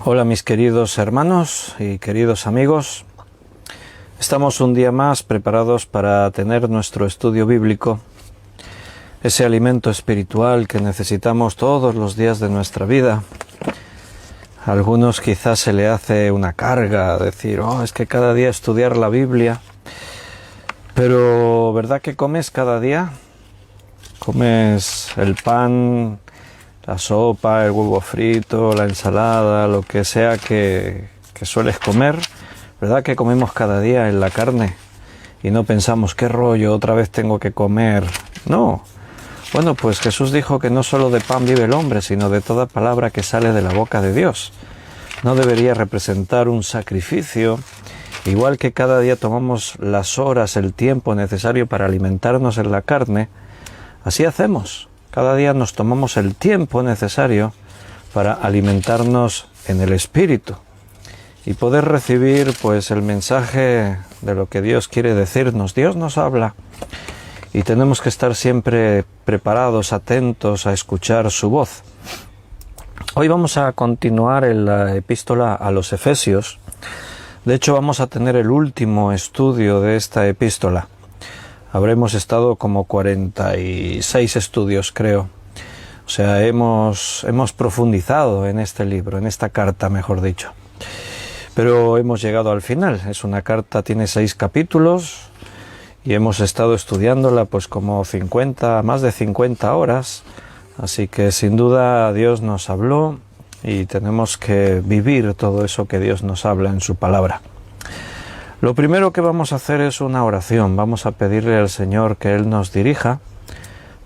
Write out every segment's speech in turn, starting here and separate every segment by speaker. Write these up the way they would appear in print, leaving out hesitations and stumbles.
Speaker 1: Hola mis queridos hermanos y queridos amigos, estamos un día más preparados para tener nuestro estudio bíblico, ese alimento espiritual que necesitamos todos los días de nuestra vida. A algunos quizás se le hace una carga decir, es que cada día estudiar la Biblia, pero ¿verdad que comes cada día? Comes el pan, la sopa, el huevo frito, la ensalada, lo que sea que sueles comer, ¿verdad que comemos cada día en la carne? Y no pensamos, qué rollo, otra vez tengo que comer. No. Bueno, pues Jesús dijo que no solo de pan vive el hombre, sino de toda palabra que sale de la boca de Dios. No debería representar un sacrificio, igual que cada día tomamos las horas, el tiempo necesario para alimentarnos en la carne, así hacemos. Cada día nos tomamos el tiempo necesario para alimentarnos en el Espíritu y poder recibir pues el mensaje de lo que Dios quiere decirnos. Dios nos habla y tenemos que estar siempre preparados, atentos a escuchar su voz. Hoy vamos a continuar en la epístola a los Efesios. De hecho, vamos a tener el último estudio de esta epístola. Habremos estado como 46 estudios, creo. O sea, hemos profundizado en este libro, en esta carta, mejor dicho. Pero hemos llegado al final. Es una carta, tiene 6 capítulos y hemos estado estudiándola pues como más de 50 horas. Así que sin duda Dios nos habló y tenemos que vivir todo eso que Dios nos habla en su palabra. Lo primero que vamos a hacer es una oración. Vamos a pedirle al Señor que Él nos dirija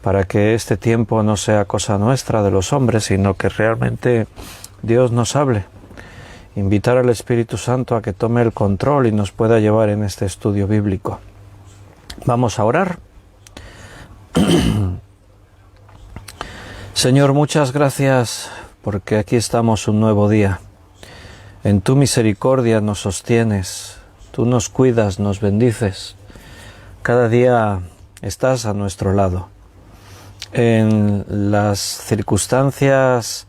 Speaker 1: para que este tiempo no sea cosa nuestra de los hombres, sino que realmente Dios nos hable. Invitar al Espíritu Santo a que tome el control y nos pueda llevar en este estudio bíblico. Vamos a orar. Señor, muchas gracias porque aquí estamos un nuevo día. En tu misericordia nos sostienes. Tú nos cuidas, nos bendices. Cada día estás a nuestro lado. En las circunstancias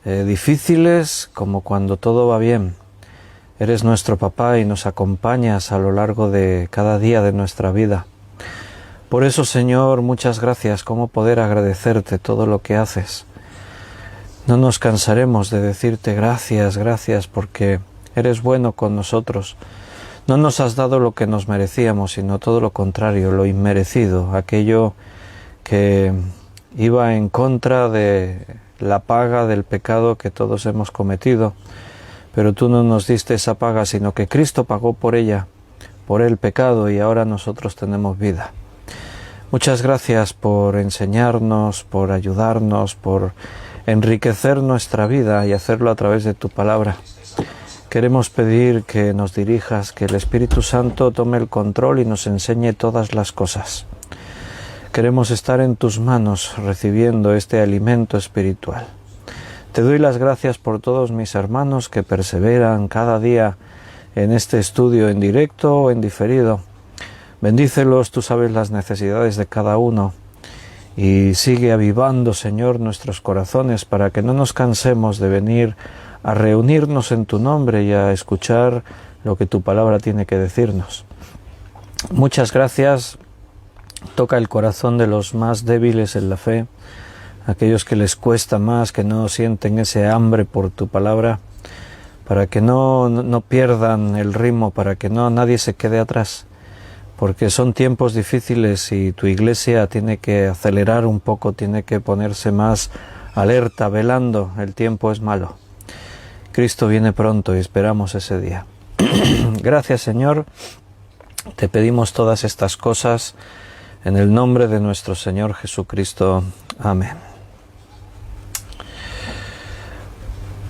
Speaker 1: difíciles, como cuando todo va bien, eres nuestro papá y nos acompañas a lo largo de cada día de nuestra vida. Por eso, Señor, muchas gracias. ¿Cómo poder agradecerte todo lo que haces? No nos cansaremos de decirte gracias, gracias, porque eres bueno con nosotros. No nos has dado lo que nos merecíamos, sino todo lo contrario, lo inmerecido, aquello que iba en contra de la paga del pecado que todos hemos cometido. Pero tú no nos diste esa paga, sino que Cristo pagó por ella, por el pecado, y ahora nosotros tenemos vida. Muchas gracias por enseñarnos, por ayudarnos, por enriquecer nuestra vida y hacerlo a través de tu palabra. Queremos pedir que nos dirijas, que el Espíritu Santo tome el control y nos enseñe todas las cosas. Queremos estar en tus manos recibiendo este alimento espiritual. Te doy las gracias por todos mis hermanos que perseveran cada día en este estudio en directo o en diferido. Bendícelos, tú sabes las necesidades de cada uno. Y sigue avivando, Señor, nuestros corazones para que no nos cansemos de venir a reunirnos en tu nombre y a escuchar lo que tu palabra tiene que decirnos. Muchas gracias. Toca el corazón de los más débiles en la fe, aquellos que les cuesta más, que no sienten ese hambre por tu palabra, para que no pierdan el ritmo, para que nadie se quede atrás, porque son tiempos difíciles y tu iglesia tiene que acelerar un poco, tiene que ponerse más alerta, velando. El tiempo es malo. Cristo viene pronto y esperamos ese día. Gracias, Señor. Te pedimos todas estas cosas en el nombre de nuestro Señor Jesucristo. Amén.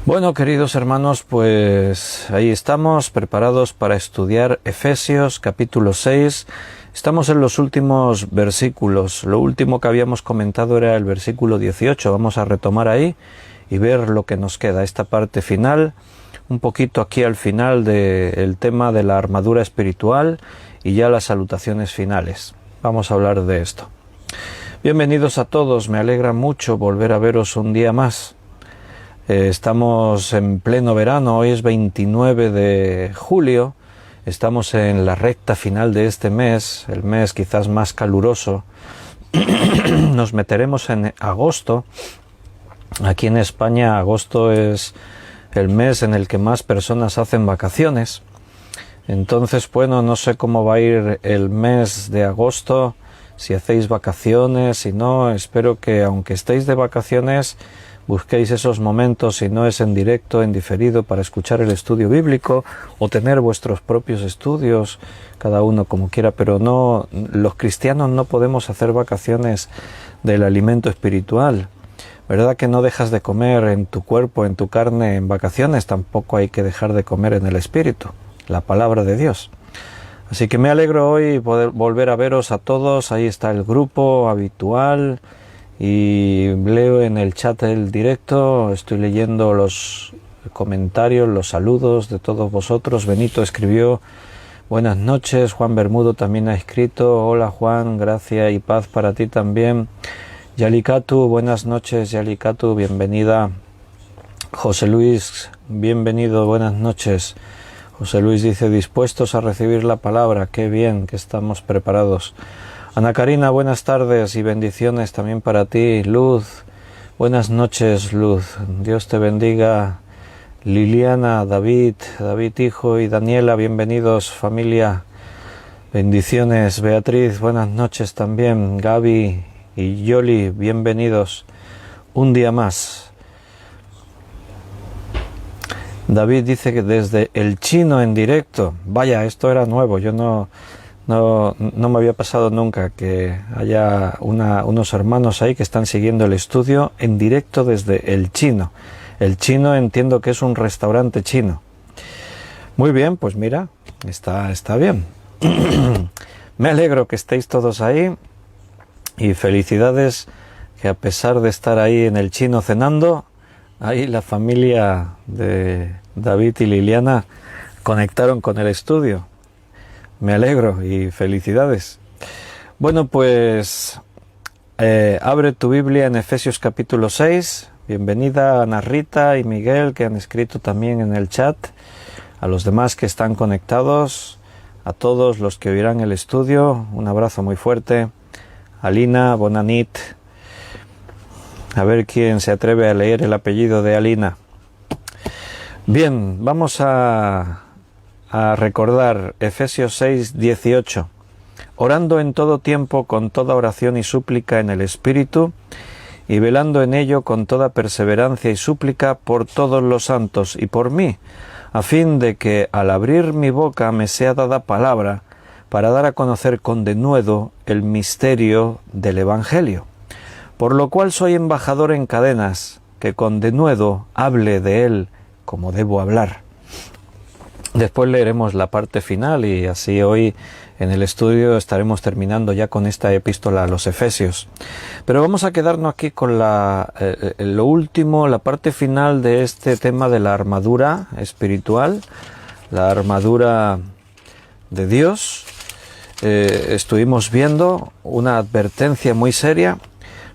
Speaker 1: Bueno, queridos hermanos, pues ahí estamos preparados para estudiar Efesios capítulo 6. Estamos en los últimos versículos. Lo último que habíamos comentado era el versículo 18. Vamos a retomar ahí y ver lo que nos queda, esta parte final, un poquito aquí al final del tema de la armadura espiritual y ya las salutaciones finales. Vamos a hablar de esto. Bienvenidos a todos, me alegra mucho volver a veros un día más. Estamos en pleno verano, hoy es 29 de julio, estamos en la recta final de este mes, el mes quizás más caluroso. Nos meteremos en agosto. Aquí en España agosto es el mes en el que más personas hacen vacaciones. Entonces, bueno, no sé cómo va a ir el mes de agosto, si hacéis vacaciones, si no, espero que aunque estéis de vacaciones, busquéis esos momentos, si no es en directo, en diferido, para escuchar el estudio bíblico o tener vuestros propios estudios, cada uno como quiera, pero no, los cristianos no podemos hacer vacaciones del alimento espiritual. ¿Verdad que no dejas de comer en tu cuerpo, en tu carne, en vacaciones? Tampoco hay que dejar de comer en el espíritu, la palabra de Dios. Así que me alegro hoy poder volver a veros a todos. Ahí está el grupo habitual y leo en el chat el directo, estoy leyendo los comentarios, los saludos de todos vosotros. Benito escribió buenas noches, Juan Bermudo también ha escrito, hola Juan, gracia y paz para ti también. Yalikatu, buenas noches Yalikatu, bienvenida. José Luis, bienvenido, buenas noches. José Luis dice, dispuestos a recibir la palabra, qué bien que estamos preparados. Ana Karina, buenas tardes y bendiciones también para ti. Luz, buenas noches Luz, Dios te bendiga. Liliana, David hijo y Daniela, bienvenidos familia, bendiciones. Beatriz, buenas noches también. Gaby y Yoli, bienvenidos un día más. David dice que desde el chino en directo, vaya, esto era nuevo, yo no me había pasado nunca que haya unos hermanos ahí que están siguiendo el estudio en directo desde el chino. El chino entiendo que es un restaurante chino. Muy bien, pues mira, está bien. Me alegro que estéis todos ahí y felicidades que a pesar de estar ahí en el chino cenando, ahí la familia de David y Liliana conectaron con el estudio. Me alegro y felicidades. Bueno, pues abre tu Biblia en Efesios capítulo 6. Bienvenida a Ana Rita y Miguel que han escrito también en el chat. A los demás que están conectados, a todos los que oirán el estudio, un abrazo muy fuerte. Alina, Bonanit. A ver quién se atreve a leer el apellido de Alina. Bien, vamos a recordar Efesios 6, 18. Orando en todo tiempo con toda oración y súplica en el Espíritu, y velando en ello con toda perseverancia y súplica por todos los santos y por mí, a fin de que al abrir mi boca me sea dada palabra para dar a conocer con denuedo el misterio del Evangelio, por lo cual soy embajador en cadenas, que con denuedo hable de él como debo hablar. Después leeremos la parte final y así hoy en el estudio estaremos terminando ya con esta epístola a los Efesios. Pero vamos a quedarnos aquí con lo último, la parte final de este tema de la armadura espiritual, la armadura de Dios. Estuvimos viendo una advertencia muy seria.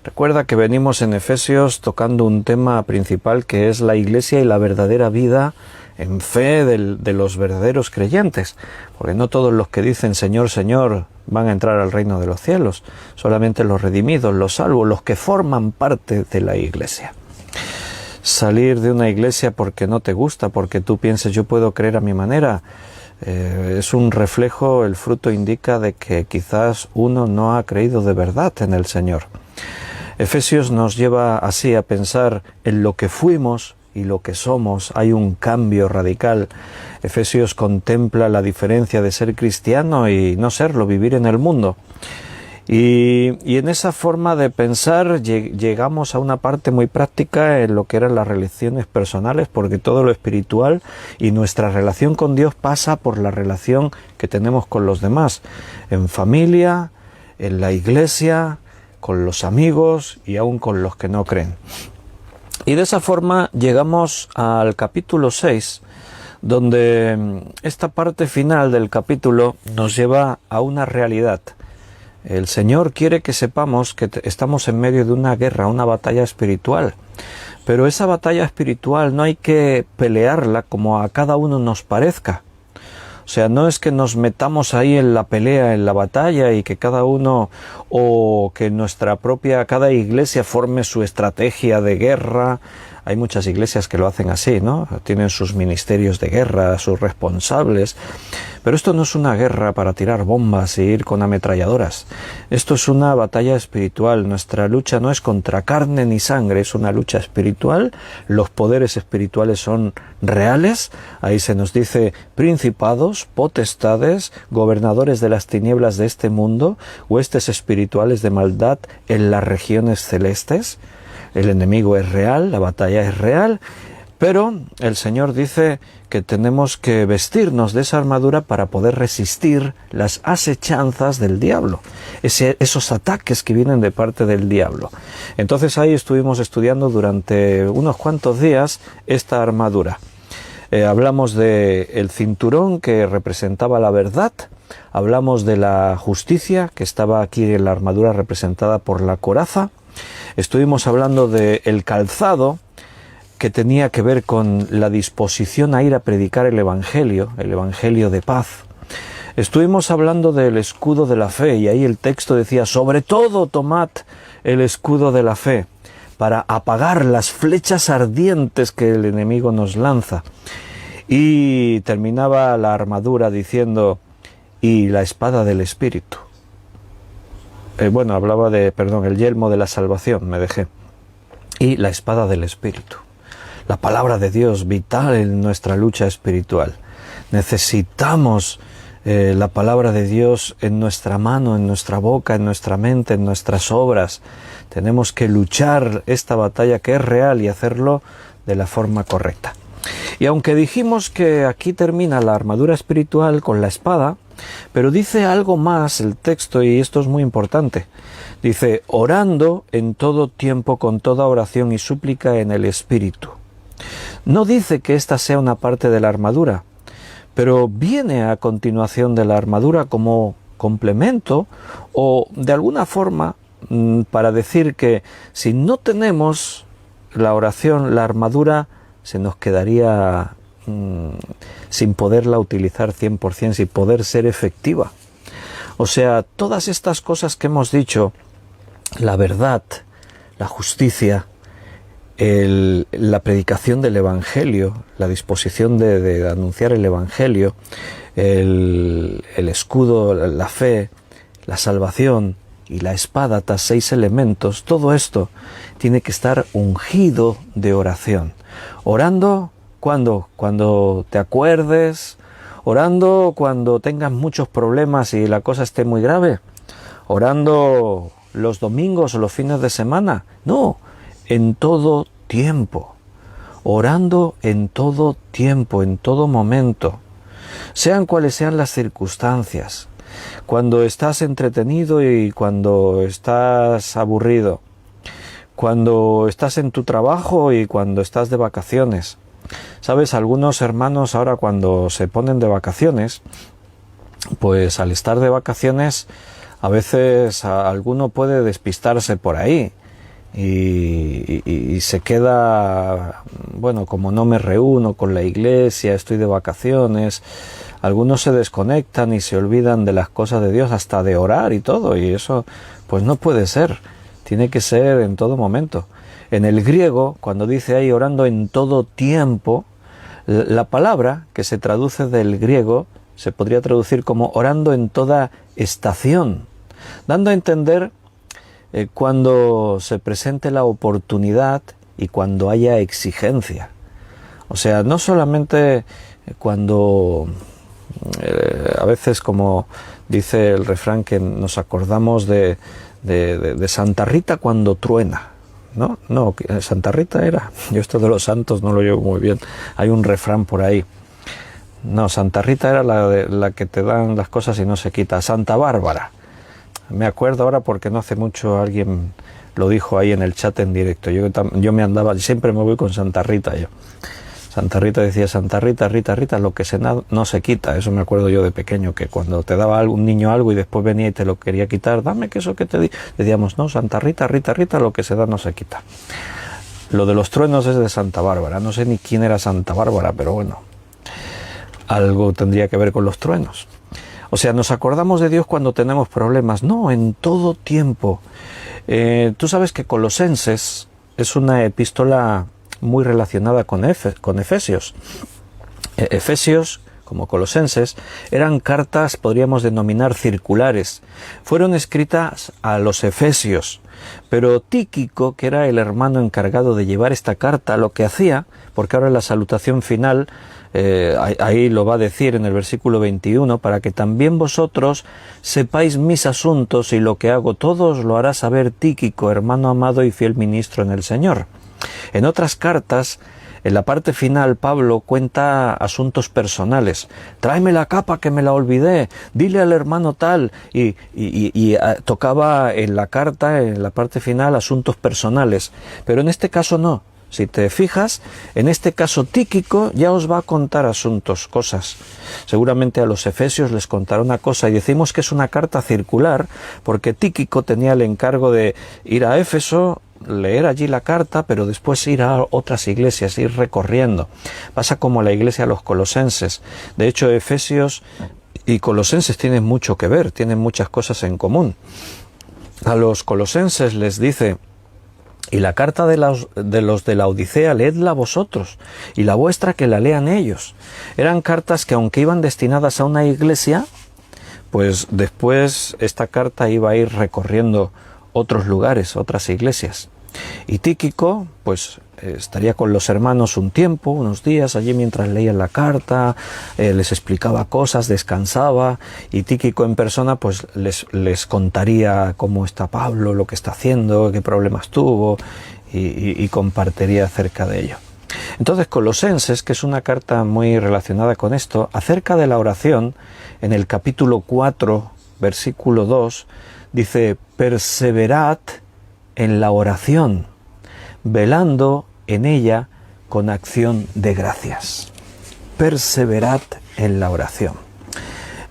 Speaker 1: Recuerda que venimos en Efesios tocando un tema principal que es la iglesia y la verdadera vida en fe de los verdaderos creyentes, porque no todos los que dicen Señor, Señor van a entrar al reino de los cielos, solamente los redimidos, los salvos, los que forman parte de la iglesia. Salir de una iglesia porque no te gusta, porque tú pienses yo puedo creer a mi manera, es un reflejo, el fruto indica de que quizás uno no ha creído de verdad en el Señor. Efesios nos lleva así a pensar en lo que fuimos y lo que somos. Hay un cambio radical. Efesios contempla la diferencia de ser cristiano y no serlo, vivir en el mundo. Y en esa forma de pensar llegamos a una parte muy práctica en lo que eran las relaciones personales, porque todo lo espiritual y nuestra relación con Dios pasa por la relación que tenemos con los demás, en familia, en la iglesia, con los amigos y aún con los que no creen. Y de esa forma llegamos al capítulo 6, donde esta parte final del capítulo nos lleva a una realidad. El Señor quiere que sepamos que estamos en medio de una guerra, una batalla espiritual. Pero esa batalla espiritual no hay que pelearla como a cada uno nos parezca. O sea, no es que nos metamos ahí en la pelea, en la batalla, y que cada uno, o que cada iglesia forme su estrategia de guerra. Hay muchas iglesias que lo hacen así, ¿no? Tienen sus ministerios de guerra, sus responsables. Pero esto no es una guerra para tirar bombas e ir con ametralladoras. Esto es una batalla espiritual. Nuestra lucha no es contra carne ni sangre, es una lucha espiritual. Los poderes espirituales son reales. Ahí se nos dice principados, potestades, gobernadores de las tinieblas de este mundo, huestes espirituales de maldad en las regiones celestes. El enemigo es real, la batalla es real, pero el Señor dice que tenemos que vestirnos de esa armadura para poder resistir las asechanzas del diablo, esos ataques que vienen de parte del diablo. Entonces ahí estuvimos estudiando durante unos cuantos días esta armadura. Hablamos del cinturón que representaba la verdad, hablamos de la justicia que estaba aquí en la armadura representada por la coraza. Estuvimos hablando del calzado, que tenía que ver con la disposición a ir a predicar el Evangelio de paz. Estuvimos hablando del escudo de la fe, y ahí el texto decía, sobre todo tomad el escudo de la fe, para apagar las flechas ardientes que el enemigo nos lanza. Y terminaba la armadura diciendo, y la espada del Espíritu. Hablaba el yelmo de la salvación, me dejé. Y la espada del Espíritu. La palabra de Dios, vital en nuestra lucha espiritual. Necesitamos la palabra de Dios en nuestra mano, en nuestra boca, en nuestra mente, en nuestras obras. Tenemos que luchar esta batalla que es real y hacerlo de la forma correcta. Y aunque dijimos que aquí termina la armadura espiritual con la espada, pero dice algo más el texto, y esto es muy importante. Dice, orando en todo tiempo con toda oración y súplica en el Espíritu. No dice que esta sea una parte de la armadura, pero viene a continuación de la armadura como complemento, o de alguna forma para decir que si no tenemos la oración, la armadura se nos quedaría sin poderla utilizar 100%, sin poder ser efectiva. O sea, todas estas cosas que hemos dicho, la verdad, la justicia, la predicación del Evangelio, la disposición de anunciar el Evangelio, el escudo, la fe, la salvación y la espada, estas 6 elementos, todo esto tiene que estar ungido de oración. Orando, ¿cuándo? Cuando te acuerdes, orando cuando tengas muchos problemas y la cosa esté muy grave, orando los domingos o los fines de semana. No, en todo tiempo, orando en todo tiempo, en todo momento, sean cuales sean las circunstancias, cuando estás entretenido y cuando estás aburrido, cuando estás en tu trabajo y cuando estás de vacaciones. Sabes, algunos hermanos ahora cuando se ponen de vacaciones, pues al estar de vacaciones a veces alguno puede despistarse por ahí y se queda, como no me reúno con la iglesia, estoy de vacaciones. Algunos se desconectan y se olvidan de las cosas de Dios, hasta de orar y todo, y eso pues no puede ser. Tiene que ser en todo momento. En el griego, cuando dice ahí orando en todo tiempo, la palabra que se traduce del griego se podría traducir como orando en toda estación, dando a entender cuando se presente la oportunidad y cuando haya exigencia. O sea, no solamente cuando a veces, como dice el refrán, que nos acordamos de Santa Rita cuando truena. No, Santa Rita era. Yo esto de los santos no lo llevo muy bien. Hay un refrán por ahí. No, Santa Rita era la que te dan las cosas y no se quita. Santa Bárbara. Me acuerdo ahora porque no hace mucho alguien lo dijo ahí en el chat en directo. Yo me andaba, siempre me voy con Santa Rita yo. Santa Rita decía, Santa Rita, Rita, lo que se no se quita. Eso me acuerdo yo de pequeño, que cuando te daba un niño algo y después venía y te lo quería quitar, dame que eso que te di. Decíamos, no, Santa Rita, lo que se da no se quita. Lo de los truenos es de Santa Bárbara. No sé ni quién era Santa Bárbara, pero bueno, algo tendría que ver con los truenos. O sea, nos acordamos de Dios cuando tenemos problemas. No, en todo tiempo. Tú sabes que Colosenses es una epístola muy relacionada con Efesios. Efesios, como Colosenses, eran cartas, podríamos denominar, circulares. Fueron escritas a los efesios, pero Tíquico, que era el hermano encargado de llevar esta carta, lo que hacía, porque ahora en la salutación final, ahí lo va a decir en el versículo 21, para que también vosotros sepáis mis asuntos y lo que hago, todos lo hará saber Tíquico, hermano amado y fiel ministro en el Señor. En otras cartas, en la parte final, Pablo cuenta asuntos personales. Tráeme la capa que me la olvidé, dile al hermano tal, y tocaba en la carta, en la parte final, asuntos personales. Pero en este caso no. Si te fijas, en este caso Tíquico ya os va a contar asuntos, cosas. Seguramente a los efesios les contará una cosa, y decimos que es una carta circular porque Tíquico tenía el encargo de ir a Éfeso, leer allí la carta, pero después ir a otras iglesias, ir recorriendo. Pasa como la iglesia a los colosenses. De hecho, Efesios y Colosenses tienen mucho que ver, tienen muchas cosas en común. A los colosenses les dice: y la carta de los de la Odisea, leedla vosotros, y la vuestra que la lean ellos. Eran cartas que, aunque iban destinadas a una iglesia, pues después esta carta iba a ir recorriendo otros lugares, otras iglesias. Y Tíquico, pues estaría con los hermanos un tiempo, unos días, allí mientras leían la carta, les explicaba cosas, descansaba, y Tíquico en persona pues les contaría cómo está Pablo, lo que está haciendo, qué problemas tuvo, y compartiría acerca de ello. Entonces, Colosenses, que es una carta muy relacionada con esto, acerca de la oración, en el capítulo 4, versículo 2, dice: perseverad en la oración, velando en ella con acción de gracias. Perseverad en la oración.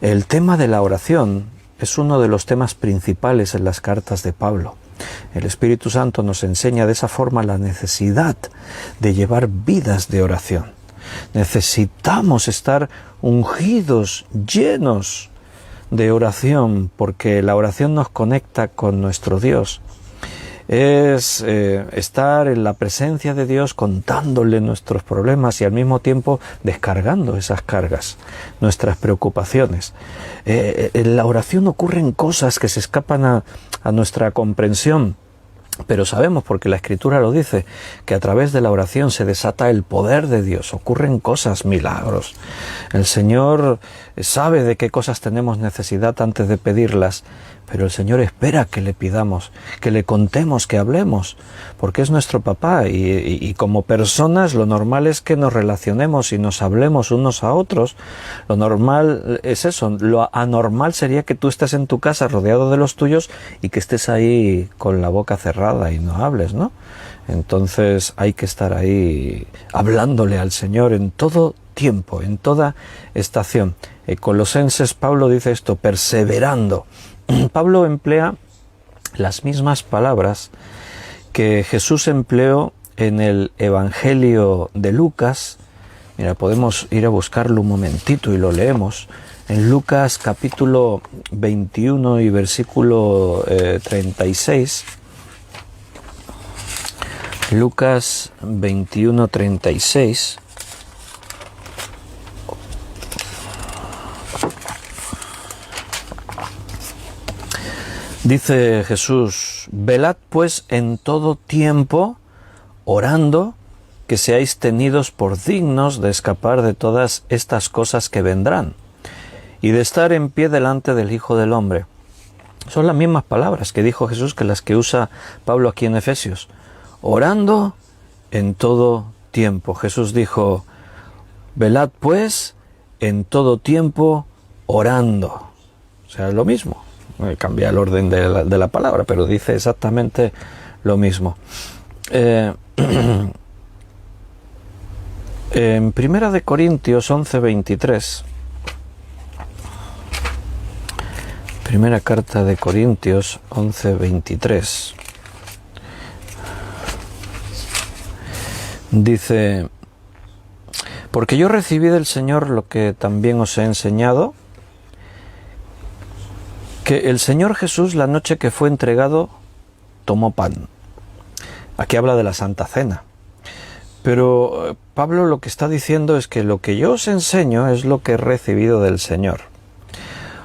Speaker 1: El tema de la oración es uno de los temas principales en las cartas de Pablo. El Espíritu Santo nos enseña de esa forma la necesidad de llevar vidas de oración. Necesitamos estar ungidos, llenos de oración, porque la oración nos conecta con nuestro Dios. Es estar en la presencia de Dios contándole nuestros problemas y al mismo tiempo descargando esas cargas, nuestras preocupaciones. En la oración ocurren cosas que se escapan a nuestra comprensión, pero sabemos, porque la Escritura lo dice, que a través de la oración se desata el poder de Dios, ocurren cosas, milagros. El Señor sabe de qué cosas tenemos necesidad antes de pedirlas, pero el Señor espera que le pidamos, que le contemos, que hablemos, porque es nuestro papá, y como personas lo normal es que nos relacionemos y nos hablemos unos a otros. Lo normal es eso. Lo anormal sería que tú estés en tu casa rodeado de los tuyos y que estés ahí con la boca cerrada y no hables, ¿no? Entonces hay que estar ahí hablándole al Señor en todo tiempo, en toda estación. Colosenses, Pablo dice esto: perseverando. Pablo emplea las mismas palabras que Jesús empleó en el Evangelio de Lucas. Mira, podemos ir a buscarlo un momentito y lo leemos. En Lucas capítulo 21 y versículo 36. Lucas 21, 36. Dice Jesús: velad pues en todo tiempo, orando, que seáis tenidos por dignos de escapar de todas estas cosas que vendrán, y de estar en pie delante del Hijo del Hombre. Son las mismas palabras que dijo Jesús que las que usa Pablo aquí en Efesios. Orando en todo tiempo. Jesús dijo: velad pues en todo tiempo, orando. O sea, es lo mismo. Cambia el orden de la palabra, pero dice exactamente lo mismo. En Primera de Corintios 11:23, primera carta de Corintios 11:23, Dice, porque yo recibí del Señor lo que también os he enseñado, que el Señor Jesús, la noche que fue entregado, tomó pan. Aquí habla de la Santa Cena. Pero Pablo lo que está diciendo es que lo que yo os enseño es lo que he recibido del Señor.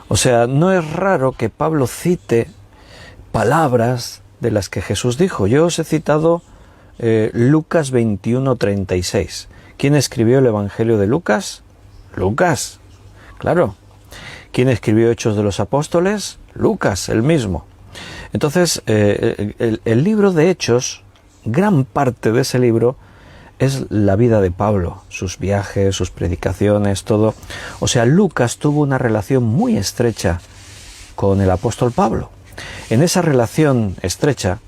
Speaker 1: O sea, no es raro que Pablo cite palabras de las que Jesús dijo. Yo os he citado Lucas 21:36. ¿Quién escribió el Evangelio de Lucas? Lucas, claro. ¿Quién escribió Hechos de los Apóstoles? Lucas, el mismo. Entonces, el libro de Hechos, gran parte de ese libro es la vida de Pablo, sus viajes, sus predicaciones, todo. O sea, Lucas tuvo una relación muy estrecha con el apóstol Pablo. En esa relación estrecha,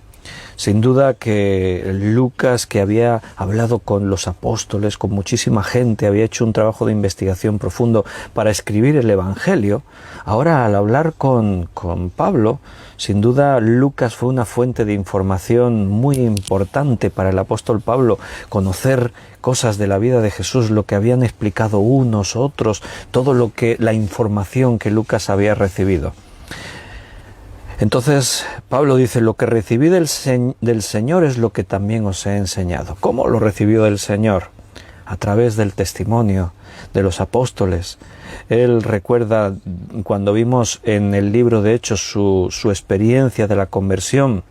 Speaker 1: sin duda que Lucas, que había hablado con los apóstoles, con muchísima gente, había hecho un trabajo de investigación profundo para escribir el Evangelio, ahora al hablar con Pablo, sin duda Lucas fue una fuente de información muy importante para el apóstol Pablo, conocer cosas de la vida de Jesús, lo que habían explicado unos, otros, la información que Lucas había recibido. Entonces Pablo dice, lo que recibí del Señor es lo que también os he enseñado. ¿Cómo lo recibió del Señor? A través del testimonio de los apóstoles. Él recuerda cuando vimos en el libro de Hechos su experiencia de la conversión.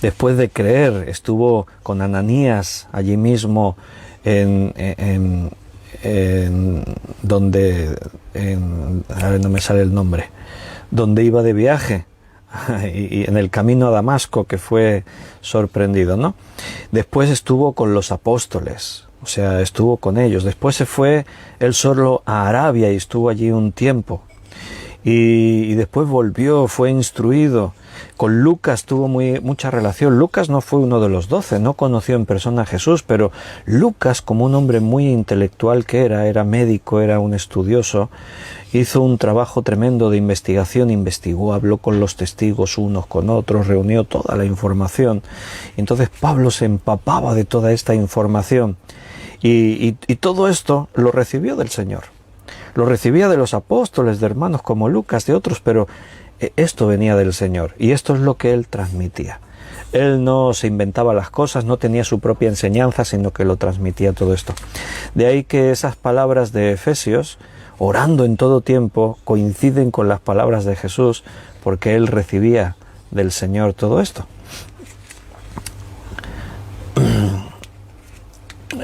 Speaker 1: Después de creer, estuvo con Ananías allí mismo ahora no me sale el nombre, donde iba de viaje y en el camino a Damasco, que fue sorprendido, ¿no? Después estuvo con los apóstoles, o sea, estuvo con ellos. Después se fue él solo a Arabia y estuvo allí un tiempo. Y después volvió, fue instruido. Con Lucas tuvo mucha relación. Lucas no fue uno de los 12, no conoció en persona a Jesús, pero Lucas, como un hombre muy intelectual que era médico, era un estudioso, hizo un trabajo tremendo de investigación, investigó, habló con los testigos unos con otros, reunió toda la información. Entonces Pablo se empapaba de toda esta información y todo esto lo recibió del Señor. Lo recibía de los apóstoles, de hermanos como Lucas, de otros, pero esto venía del Señor y esto es lo que él transmitía. Él no se inventaba las cosas, no tenía su propia enseñanza, sino que lo transmitía todo esto. De ahí que esas palabras de Efesios, orando en todo tiempo, coinciden con las palabras de Jesús, porque él recibía del Señor todo esto.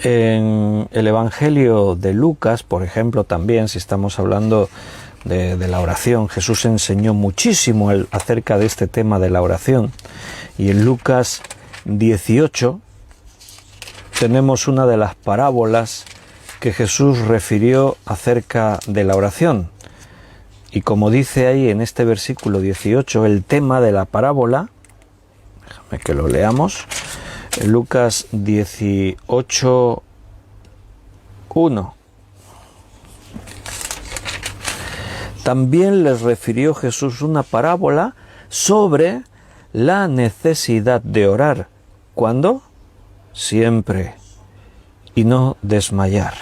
Speaker 1: En el Evangelio de Lucas, por ejemplo, también, si estamos hablando de la oración, Jesús enseñó muchísimo acerca de este tema de la oración. Y en Lucas 18 tenemos una de las parábolas que Jesús refirió acerca de la oración. Y como dice ahí en este versículo 18, el tema de la parábola, déjame que lo leamos, Lucas 18:1. También les refirió Jesús una parábola sobre la necesidad de orar. ¿Cuándo? Siempre. Y no desmayar.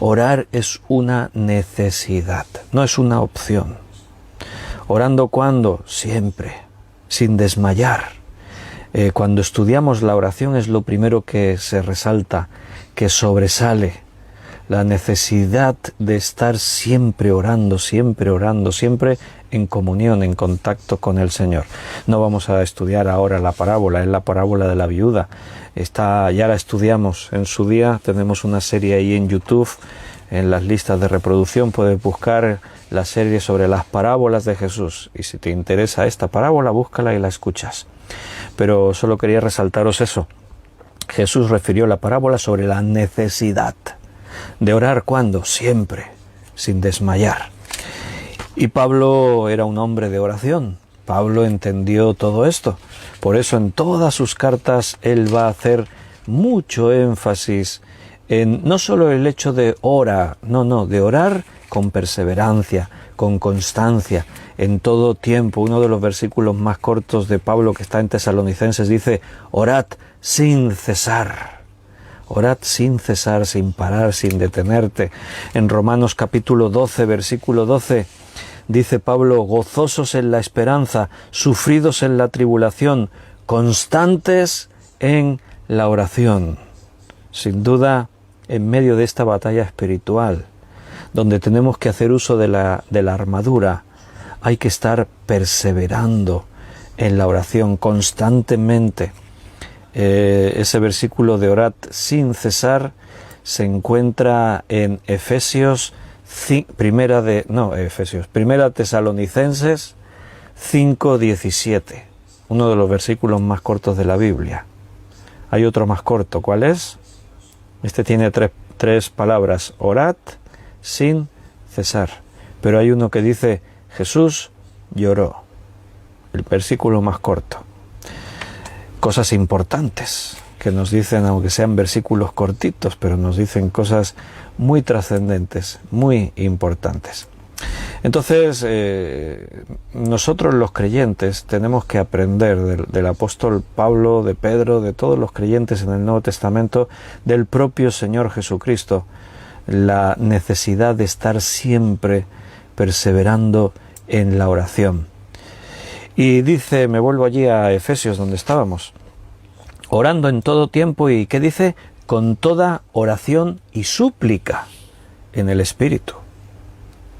Speaker 1: Orar es una necesidad, no es una opción. ¿Orando cuándo? Siempre, sin desmayar. Cuando estudiamos la oración es lo primero que se resalta, que sobresale. La necesidad de estar siempre orando, siempre en comunión, en contacto con el Señor. No vamos a estudiar ahora la parábola, es la parábola de la viuda. Ya la estudiamos en su día, tenemos una serie ahí en YouTube, en las listas de reproducción puedes buscar la serie sobre las parábolas de Jesús. Y si te interesa esta parábola, búscala y la escuchas. Pero solo quería resaltaros eso. Jesús refirió la parábola sobre la necesidad de orar. ¿Cuándo? Siempre, sin desmayar. Y Pablo era un hombre de oración. Pablo entendió todo esto. Por eso en todas sus cartas él va a hacer mucho énfasis en no solo el hecho de orar, de orar con perseverancia, con constancia, en todo tiempo. Uno de los versículos más cortos de Pablo que está en Tesalonicenses dice, orad sin cesar. Orad sin cesar, sin parar, sin detenerte. En Romanos capítulo 12, versículo 12, dice Pablo, gozosos en la esperanza, sufridos en la tribulación, constantes en la oración. Sin duda, en medio de esta batalla espiritual, donde tenemos que hacer uso de la armadura, hay que estar perseverando en la oración constantemente. Ese versículo de orad sin cesar se encuentra en Primera Tesalonicenses 5:17, uno de los versículos más cortos de la Biblia. Hay otro más corto, ¿cuál es? Este tiene tres palabras, orad sin cesar. Pero hay uno que dice, Jesús lloró, el versículo más corto. Cosas importantes que nos dicen, aunque sean versículos cortitos, pero nos dicen cosas muy trascendentes, muy importantes. Entonces, nosotros los creyentes tenemos que aprender del apóstol Pablo, de Pedro, de todos los creyentes en el Nuevo Testamento, del propio Señor Jesucristo, la necesidad de estar siempre perseverando en la oración. Y dice, me vuelvo allí a Efesios donde estábamos, orando en todo tiempo y, ¿qué dice? Con toda oración y súplica en el Espíritu.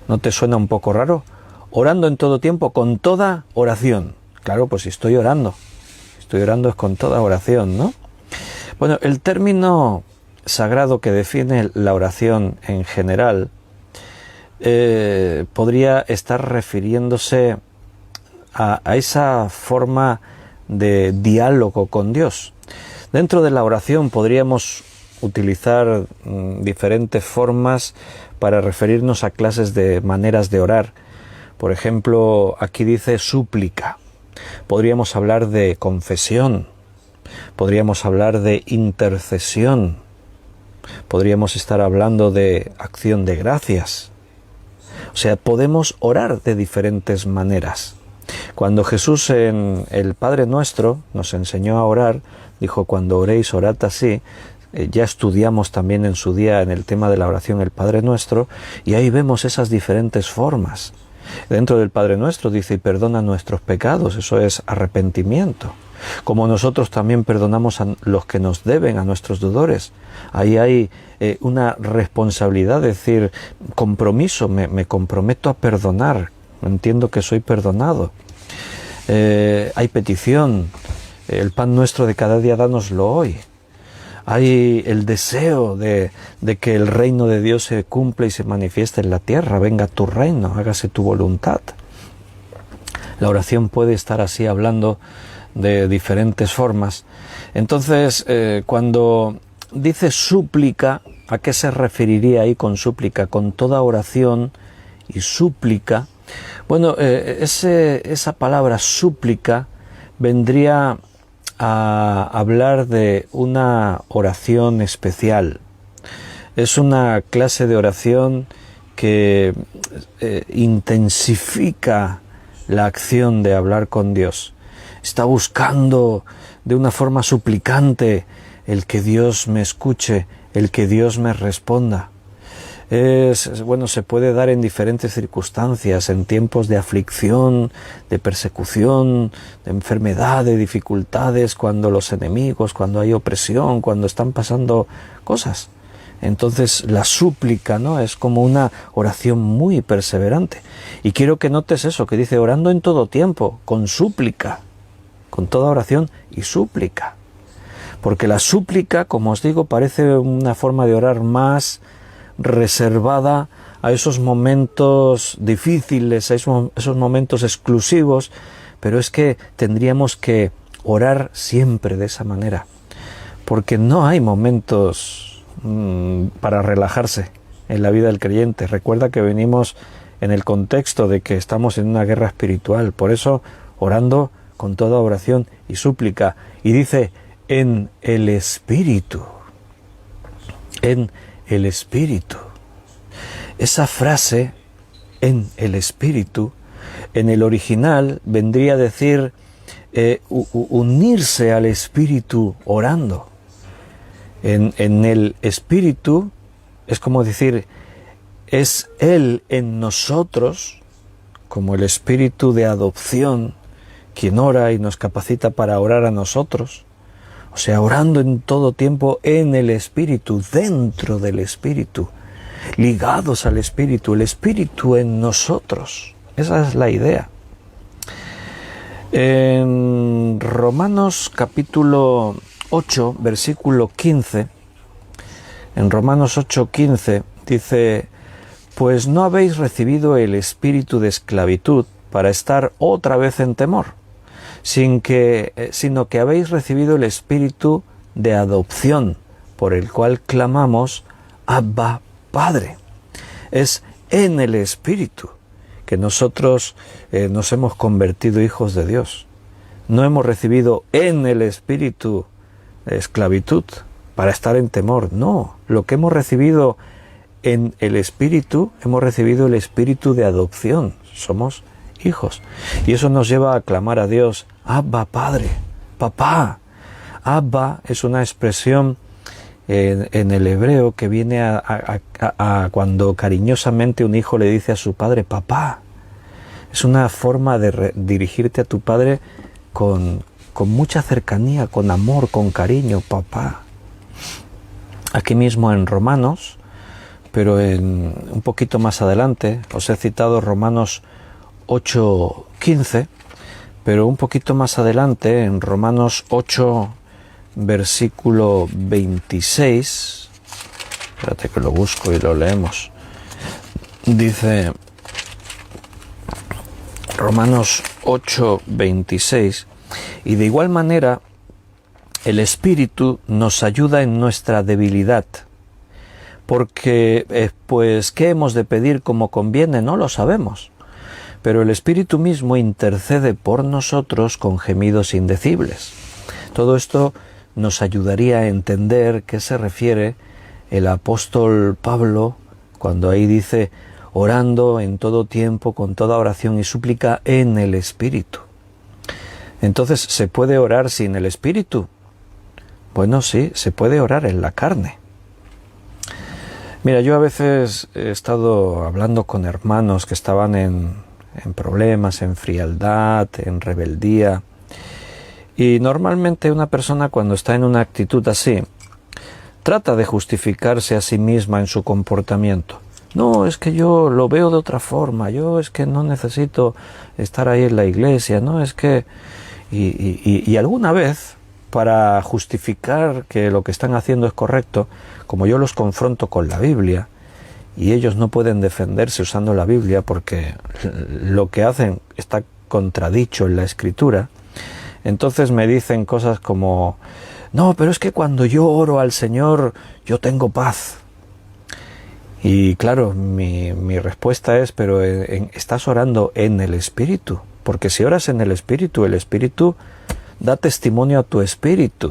Speaker 1: ¿No te suena un poco raro? Orando en todo tiempo con toda oración. Claro, pues si estoy orando es con toda oración, ¿no? Bueno, el término sagrado que define la oración en general podría estar refiriéndose a esa forma de diálogo con Dios. Dentro de la oración podríamos utilizar diferentes formas para referirnos a clases de maneras de orar. Por ejemplo, aquí dice súplica. Podríamos hablar de confesión. Podríamos hablar de intercesión. Podríamos estar hablando de acción de gracias. O sea, podemos orar de diferentes maneras. Cuando Jesús en el Padre Nuestro nos enseñó a orar, dijo, cuando oréis, orad así. Ya estudiamos también en su día en el tema de la oración el Padre Nuestro, y ahí vemos esas diferentes formas. Dentro del Padre Nuestro dice, y perdona nuestros pecados, eso es arrepentimiento. Como nosotros también perdonamos a los que nos deben, a nuestros deudores. Ahí hay una responsabilidad, es decir, compromiso, me comprometo a perdonar, entiendo que soy perdonado. Hay petición, el pan nuestro de cada día dánoslo hoy. Hay el deseo de que el reino de Dios se cumpla y se manifieste en la tierra. Venga tu reino, hágase tu voluntad. La oración puede estar así hablando de diferentes formas. Entonces, cuando dice súplica, ¿a qué se referiría ahí con súplica? Con toda oración y súplica. Bueno, esa palabra súplica vendría a hablar de una oración especial. Es una clase de oración que intensifica la acción de hablar con Dios. Está buscando de una forma suplicante el que Dios me escuche, el que Dios me responda. Se puede dar en diferentes circunstancias, en tiempos de aflicción, de persecución, de enfermedad, de dificultades, cuando los enemigos, cuando hay opresión, cuando están pasando cosas. Entonces la súplica, ¿no?, es como una oración muy perseverante. Y quiero que notes eso, que dice orando en todo tiempo, con súplica, con toda oración y súplica. Porque la súplica, como os digo, parece una forma de orar más reservada a esos momentos difíciles, a esos momentos exclusivos, pero es que tendríamos que orar siempre de esa manera, porque no hay momentos para relajarse en la vida del creyente. Recuerda que venimos en el contexto de que estamos en una guerra espiritual, por eso orando con toda oración y súplica, y dice en el Espíritu, en el Espíritu. Esa frase, en el Espíritu, en el original vendría a decir unirse al Espíritu orando. En el Espíritu es como decir, es Él en nosotros, como el Espíritu de adopción, quien ora y nos capacita para orar a nosotros. O sea, orando en todo tiempo en el Espíritu, dentro del Espíritu, ligados al Espíritu, el Espíritu en nosotros. Esa es la idea. En Romanos capítulo 8, versículo 15, en Romanos 8:15 dice: pues no habéis recibido el espíritu de esclavitud para estar otra vez en temor, sino que habéis recibido el espíritu de adopción, por el cual clamamos, Abba, Padre. Es en el Espíritu que nosotros nos hemos convertido hijos de Dios. No hemos recibido en el Espíritu esclavitud para estar en temor. No, lo que hemos recibido en el Espíritu, hemos recibido el Espíritu de adopción. Somos hijos. Y eso nos lleva a clamar a Dios, Abba, Padre, Papá. Abba es una expresión en el hebreo que viene a cuando cariñosamente un hijo le dice a su padre, papá. Es una forma de dirigirte a tu padre con mucha cercanía, con amor, con cariño, papá. Aquí mismo en Romanos, pero un poquito más adelante, os he citado Romanos 8:15, pero un poquito más adelante, en Romanos 8, versículo 26, espérate que lo busco y lo leemos, dice Romanos 8:26, y de igual manera el Espíritu nos ayuda en nuestra debilidad, porque pues ¿qué hemos de pedir como conviene? No lo sabemos, pero el Espíritu mismo intercede por nosotros con gemidos indecibles. Todo esto nos ayudaría a entender qué se refiere el apóstol Pablo cuando ahí dice, orando en todo tiempo, con toda oración y súplica en el Espíritu. Entonces, ¿se puede orar sin el Espíritu? Bueno, sí, se puede orar en la carne. Mira, yo a veces he estado hablando con hermanos que estaban en problemas, en frialdad, en rebeldía. Y normalmente una persona cuando está en una actitud así, trata de justificarse a sí misma en su comportamiento. No, es que yo lo veo de otra forma, yo es que no necesito estar ahí en la iglesia, no, es que... Y alguna vez, para justificar que lo que están haciendo es correcto, como yo los confronto con la Biblia, y ellos no pueden defenderse usando la Biblia porque lo que hacen está contradicho en la Escritura, entonces me dicen cosas como, no, pero es que cuando yo oro al Señor, yo tengo paz. Y claro, mi respuesta es, pero estás orando en el Espíritu, porque si oras en el Espíritu da testimonio a tu espíritu.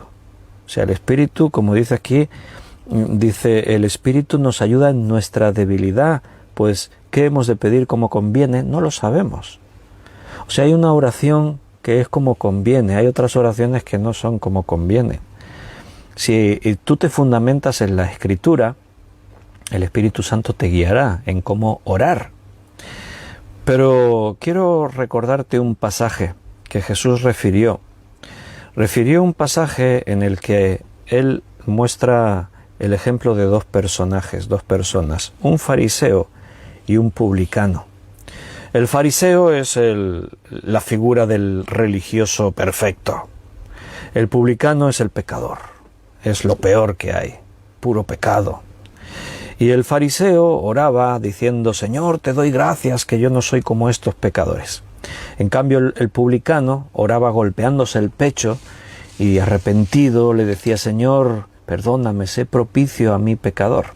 Speaker 1: O sea, el Espíritu, como dice aquí, dice, el Espíritu nos ayuda en nuestra debilidad, pues, ¿qué hemos de pedir como conviene? No lo sabemos. O sea, hay una oración que es como conviene, hay otras oraciones que no son como conviene. Si tú te fundamentas en la Escritura, el Espíritu Santo te guiará en cómo orar. Pero quiero recordarte un pasaje que Jesús refirió. Refirió un pasaje en el que Él muestra el ejemplo de dos personas, un fariseo y un publicano. El fariseo es la figura del religioso perfecto. El publicano es el pecador, es lo peor que hay, puro pecado. Y el fariseo oraba diciendo, Señor, te doy gracias que yo no soy como estos pecadores. En cambio, el publicano oraba golpeándose el pecho y arrepentido le decía, Señor, perdóname, sé propicio a mi pecador.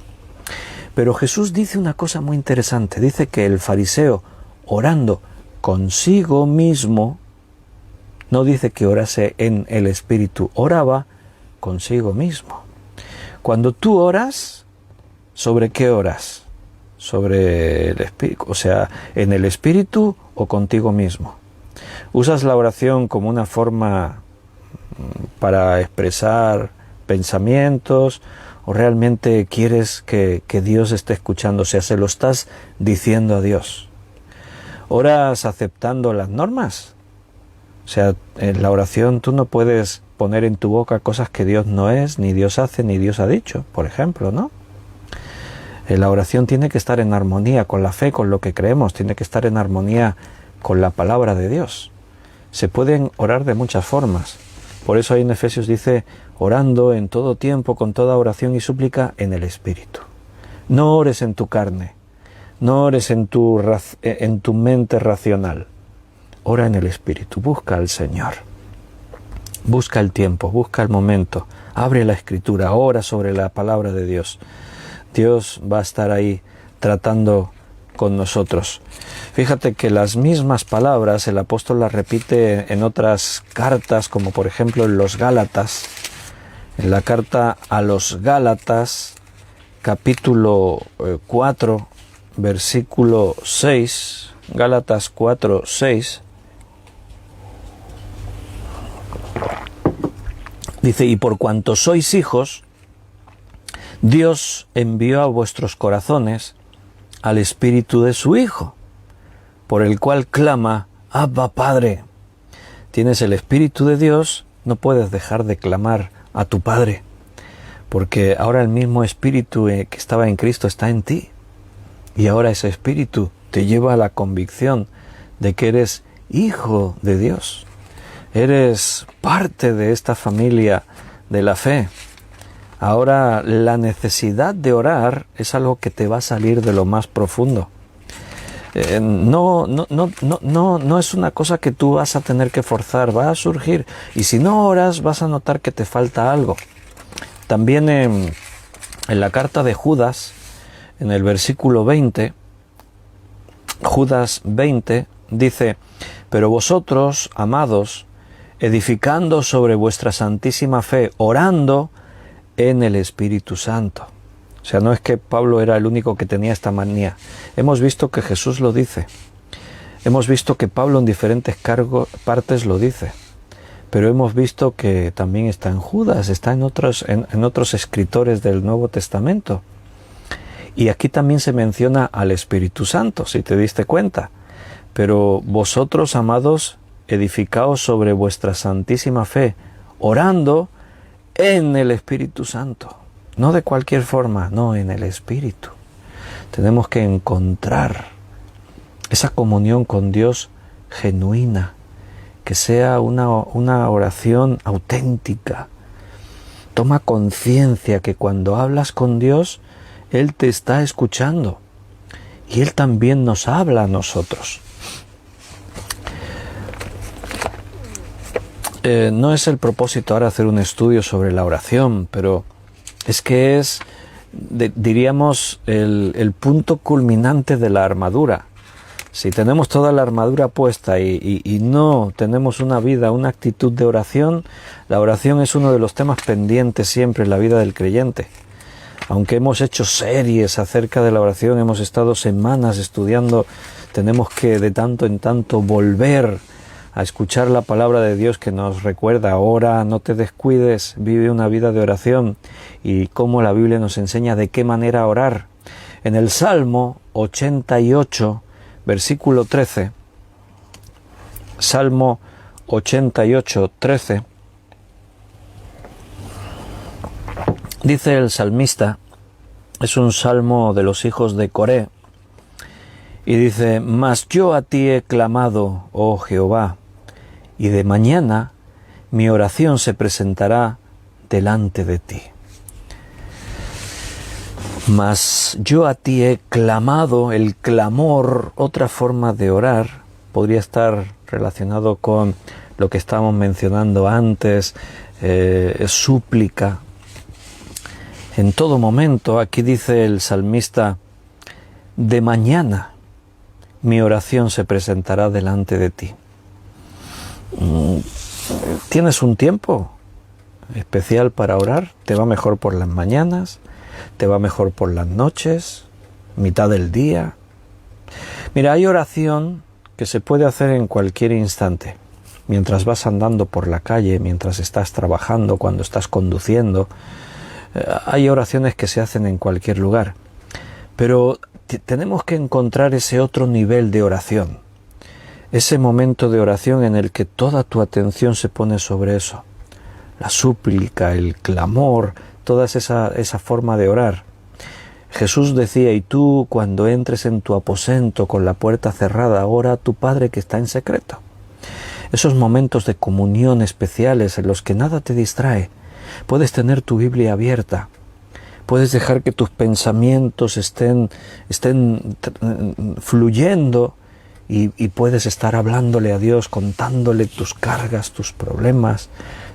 Speaker 1: Pero Jesús dice una cosa muy interesante, dice que el fariseo orando consigo mismo, no dice que orase en el Espíritu, oraba consigo mismo. Cuando tú oras, ¿sobre qué oras? Sobre el Espíritu, o sea, en el Espíritu o contigo mismo. Usas la oración como una forma para expresar pensamientos o realmente quieres que Dios esté escuchando? O sea, se lo estás diciendo a Dios. ¿Oras aceptando las normas? O sea, en la oración tú no puedes poner en tu boca cosas que Dios no es, ni Dios hace, ni Dios ha dicho, por ejemplo, ¿no? La oración tiene que estar en armonía con la fe, con lo que creemos, tiene que estar en armonía con la palabra de Dios. Se pueden orar de muchas formas. Por eso ahí en Efesios dice, orando en todo tiempo, con toda oración y súplica en el Espíritu. No ores en tu carne, no ores en tu mente racional. Ora en el Espíritu, busca al Señor. Busca el tiempo, busca el momento. Abre la Escritura, ora sobre la palabra de Dios. Dios va a estar ahí tratando con nosotros. Fíjate que las mismas palabras el apóstol las repite en otras cartas, como por ejemplo en los Gálatas. En la carta a los Gálatas, capítulo 4, versículo 6, Gálatas 4, 6, dice, y por cuanto sois hijos, Dios envió a vuestros corazones al Espíritu de su Hijo, por el cual clama, Abba, Padre. Tienes el Espíritu de Dios, no puedes dejar de clamar a tu Padre, porque ahora el mismo Espíritu que estaba en Cristo está en ti, y ahora ese Espíritu te lleva a la convicción de que eres hijo de Dios, eres parte de esta familia de la fe. Ahora la necesidad de orar es algo que te va a salir de lo más profundo. No es una cosa que tú vas a tener que forzar, va a surgir. Y si no oras, vas a notar que te falta algo. También en la carta de Judas, en el versículo 20, Judas 20, dice, pero vosotros, amados, edificando sobre vuestra santísima fe, orando en el Espíritu Santo. O sea, no es que Pablo era el único que tenía esta manía. Hemos visto que Jesús lo dice. Hemos visto que Pablo en diferentes partes lo dice. Pero hemos visto que también está en Judas, está en otros escritores del Nuevo Testamento. Y aquí también se menciona al Espíritu Santo, si te diste cuenta. Pero vosotros, amados, edificaos sobre vuestra santísima fe, orando en el Espíritu Santo. No de cualquier forma, no, en el Espíritu. Tenemos que encontrar esa comunión con Dios genuina, que sea una oración auténtica. Toma conciencia que cuando hablas con Dios, Él te está escuchando y Él también nos habla a nosotros. No es el propósito ahora hacer un estudio sobre la oración, pero es que es, diríamos, el punto culminante de la armadura. Si tenemos toda la armadura puesta y no tenemos una vida, una actitud de oración, la oración es uno de los temas pendientes siempre en la vida del creyente. Aunque hemos hecho series acerca de la oración, hemos estado semanas estudiando, tenemos que de tanto en tanto volver a escuchar la palabra de Dios que nos recuerda, ora, no te descuides, vive una vida de oración, y cómo la Biblia nos enseña de qué manera orar. En el Salmo 88, versículo 13, Salmo 88, 13, dice el salmista, es un salmo de los hijos de Coré, y dice, mas yo a ti he clamado, oh Jehová, y de mañana mi oración se presentará delante de ti. Mas yo a ti he clamado, el clamor, otra forma de orar, podría estar relacionado con lo que estábamos mencionando antes, súplica. En todo momento, aquí dice el salmista, de mañana mi oración se presentará delante de ti. ¿Tienes un tiempo especial para orar? ¿Te va mejor por las mañanas? ¿Te va mejor por las noches? ¿Mitad del día? Mira, hay oración que se puede hacer en cualquier instante. mientras vas andando por la calle, mientras estás trabajando, cuando estás conduciendo. Hay oraciones que se hacen en cualquier lugar. Pero tenemos que encontrar ese otro nivel de oración. Ese momento de oración en el que toda tu atención se pone sobre eso. La súplica, el clamor, toda esa forma de orar. Jesús decía, y tú cuando entres en tu aposento con la puerta cerrada, ora a tu Padre que está en secreto. Esos momentos de comunión especiales en los que nada te distrae. Puedes tener tu Biblia abierta. Puedes dejar que tus pensamientos estén fluyendo y puedes estar hablándole a Dios, contándole tus cargas, tus problemas,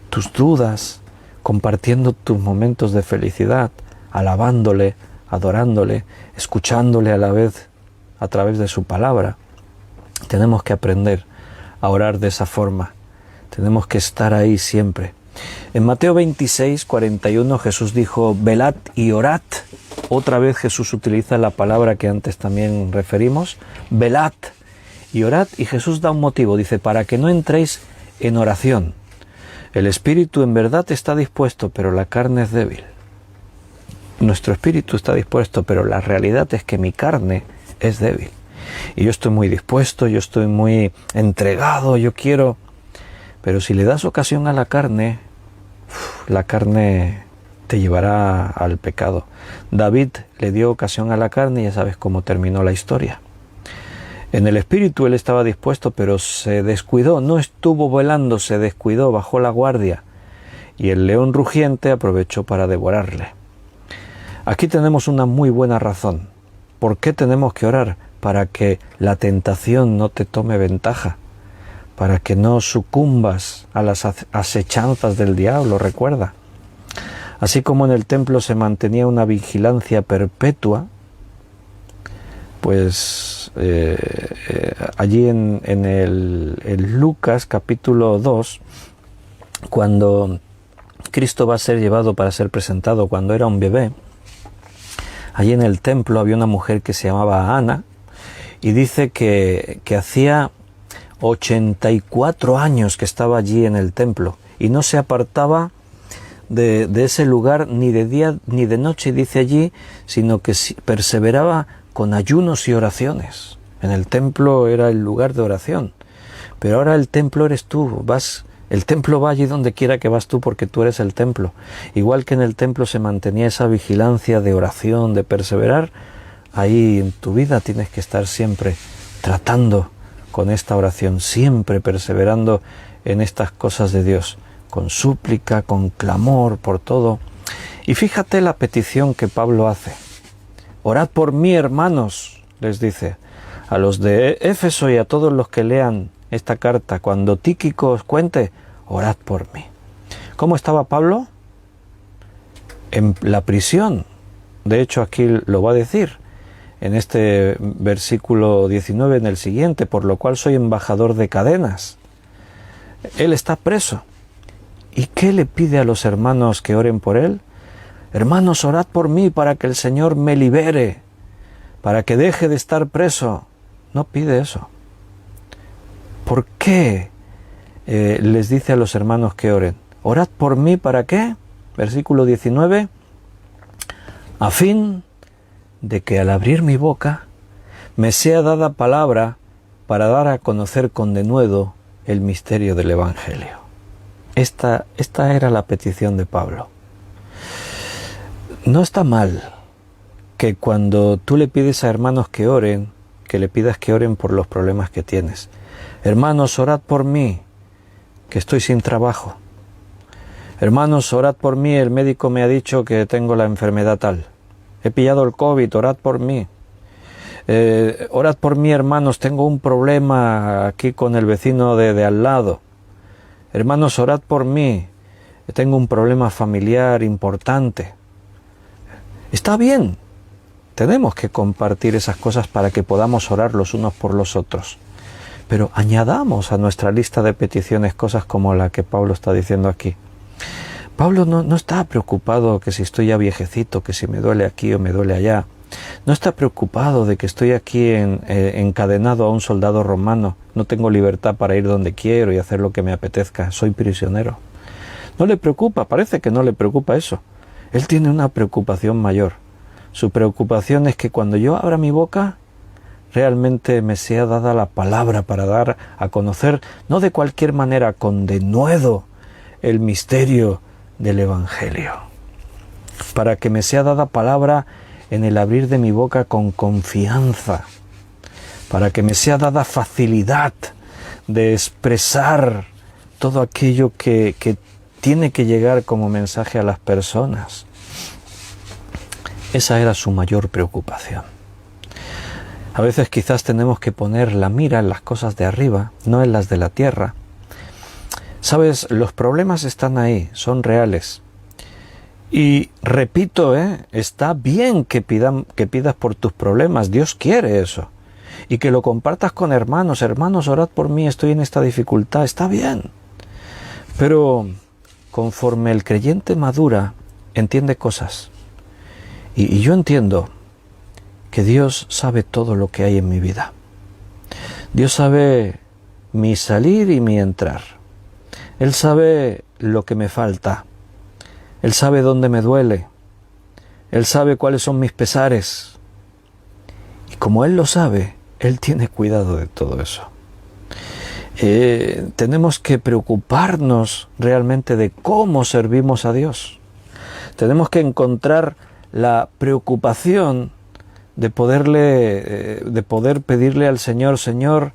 Speaker 1: tus dudas, compartiendo tus momentos de felicidad, alabándole, adorándole, escuchándole a la vez a través de su palabra. Tenemos que aprender a orar de esa forma. Tenemos que estar ahí siempre. En Mateo 26, 41 Jesús dijo, velad y orad. Otra vez Jesús utiliza la palabra que antes también referimos, velad y orad. Y Jesús da un motivo, dice, para que no entréis en oración. El espíritu en verdad está dispuesto, pero la carne es débil. Nuestro espíritu está dispuesto, pero la realidad es que mi carne es débil. Y yo estoy muy dispuesto, yo estoy muy entregado, yo quiero. Pero si le das ocasión a la carne te llevará al pecado. David le dio ocasión a la carne y ya sabes cómo terminó la historia. En el espíritu él estaba dispuesto, pero se descuidó, no estuvo velando, se descuidó, bajó la guardia. Y el león rugiente aprovechó para devorarle. Aquí tenemos una muy buena razón. ¿Por qué tenemos que orar? Para que la tentación no te tome ventaja, para que no sucumbas a las acechanzas del diablo, recuerda. Así como en el templo se mantenía una vigilancia perpetua, pues allí en Lucas capítulo 2, cuando Cristo va a ser llevado para ser presentado, cuando era un bebé, allí en el templo había una mujer que se llamaba Ana, y dice que hacía 84 años que estaba allí en el templo y no se apartaba de ese lugar ni de día ni de noche, dice allí, sino que perseveraba con ayunos y oraciones. En el templo era el lugar de oración, pero ahora el templo eres tú. El templo va allí donde quiera que vas tú, porque tú eres el templo. Igual que en el templo se mantenía esa vigilancia de oración, de perseverar, ahí en tu vida tienes que estar siempre tratando con esta oración, siempre perseverando en estas cosas de Dios, con súplica, con clamor, por todo. Y fíjate la petición que Pablo hace. Orad por mí, hermanos, les dice, a los de Éfeso y a todos los que lean esta carta, cuando Tíquico os cuente, orad por mí. ¿Cómo estaba Pablo? En la prisión. De hecho, aquí lo va a decir en este versículo 19, en el siguiente, por lo cual soy embajador de cadenas. Él está preso. ¿Y qué le pide a los hermanos que oren por él? Hermanos, orad por mí para que el Señor me libere, para que deje de estar preso. No pide eso. ¿Por qué les dice a los hermanos que oren? Orad por mí, ¿para qué? Versículo 19, a fin de que al abrir mi boca me sea dada palabra para dar a conocer con denuedo el misterio del Evangelio. Esta era la petición de Pablo. No está mal que cuando tú le pides a hermanos que oren, que le pidas que oren por los problemas que tienes. Hermanos, orad por mí, que estoy sin trabajo. Hermanos, orad por mí, el médico me ha dicho que tengo la enfermedad tal. He pillado el COVID, orad por mí. Orad por mí, hermanos, tengo un problema aquí con el vecino de al lado. Hermanos, orad por mí, tengo un problema familiar importante. Está bien, tenemos que compartir esas cosas para que podamos orar los unos por los otros. Pero añadamos a nuestra lista de peticiones cosas como la que Pablo está diciendo aquí. Pablo no está preocupado que si estoy ya viejecito, que si me duele aquí o me duele allá. No está preocupado de que estoy aquí encadenado a un soldado romano. No tengo libertad para ir donde quiero y hacer lo que me apetezca. Soy prisionero. No le preocupa, parece que no le preocupa eso. Él tiene una preocupación mayor. Su preocupación es que cuando yo abra mi boca, realmente me sea dada la palabra para dar a conocer, no de cualquier manera, con denuedo, el misterio del Evangelio. Para que me sea dada palabra en el abrir de mi boca con confianza. Para que me sea dada facilidad de expresar todo aquello que tiene que llegar como mensaje a las personas. Esa era su mayor preocupación. A veces quizás tenemos que poner la mira en las cosas de arriba, no en las de la tierra. Sabes, los problemas están ahí, son reales. Y repito, está bien que pidas por tus problemas, Dios quiere eso. Y que lo compartas con hermanos, hermanos, orad por mí, estoy en esta dificultad, está bien. Pero conforme el creyente madura, entiende cosas. Y yo entiendo que Dios sabe todo lo que hay en mi vida. Dios sabe mi salir y mi entrar. Él sabe lo que me falta. Él sabe dónde me duele. Él sabe cuáles son mis pesares. Y como Él lo sabe, Él tiene cuidado de todo eso. Tenemos que preocuparnos realmente de cómo servimos a Dios. Tenemos que encontrar la preocupación de poder pedirle al Señor, Señor,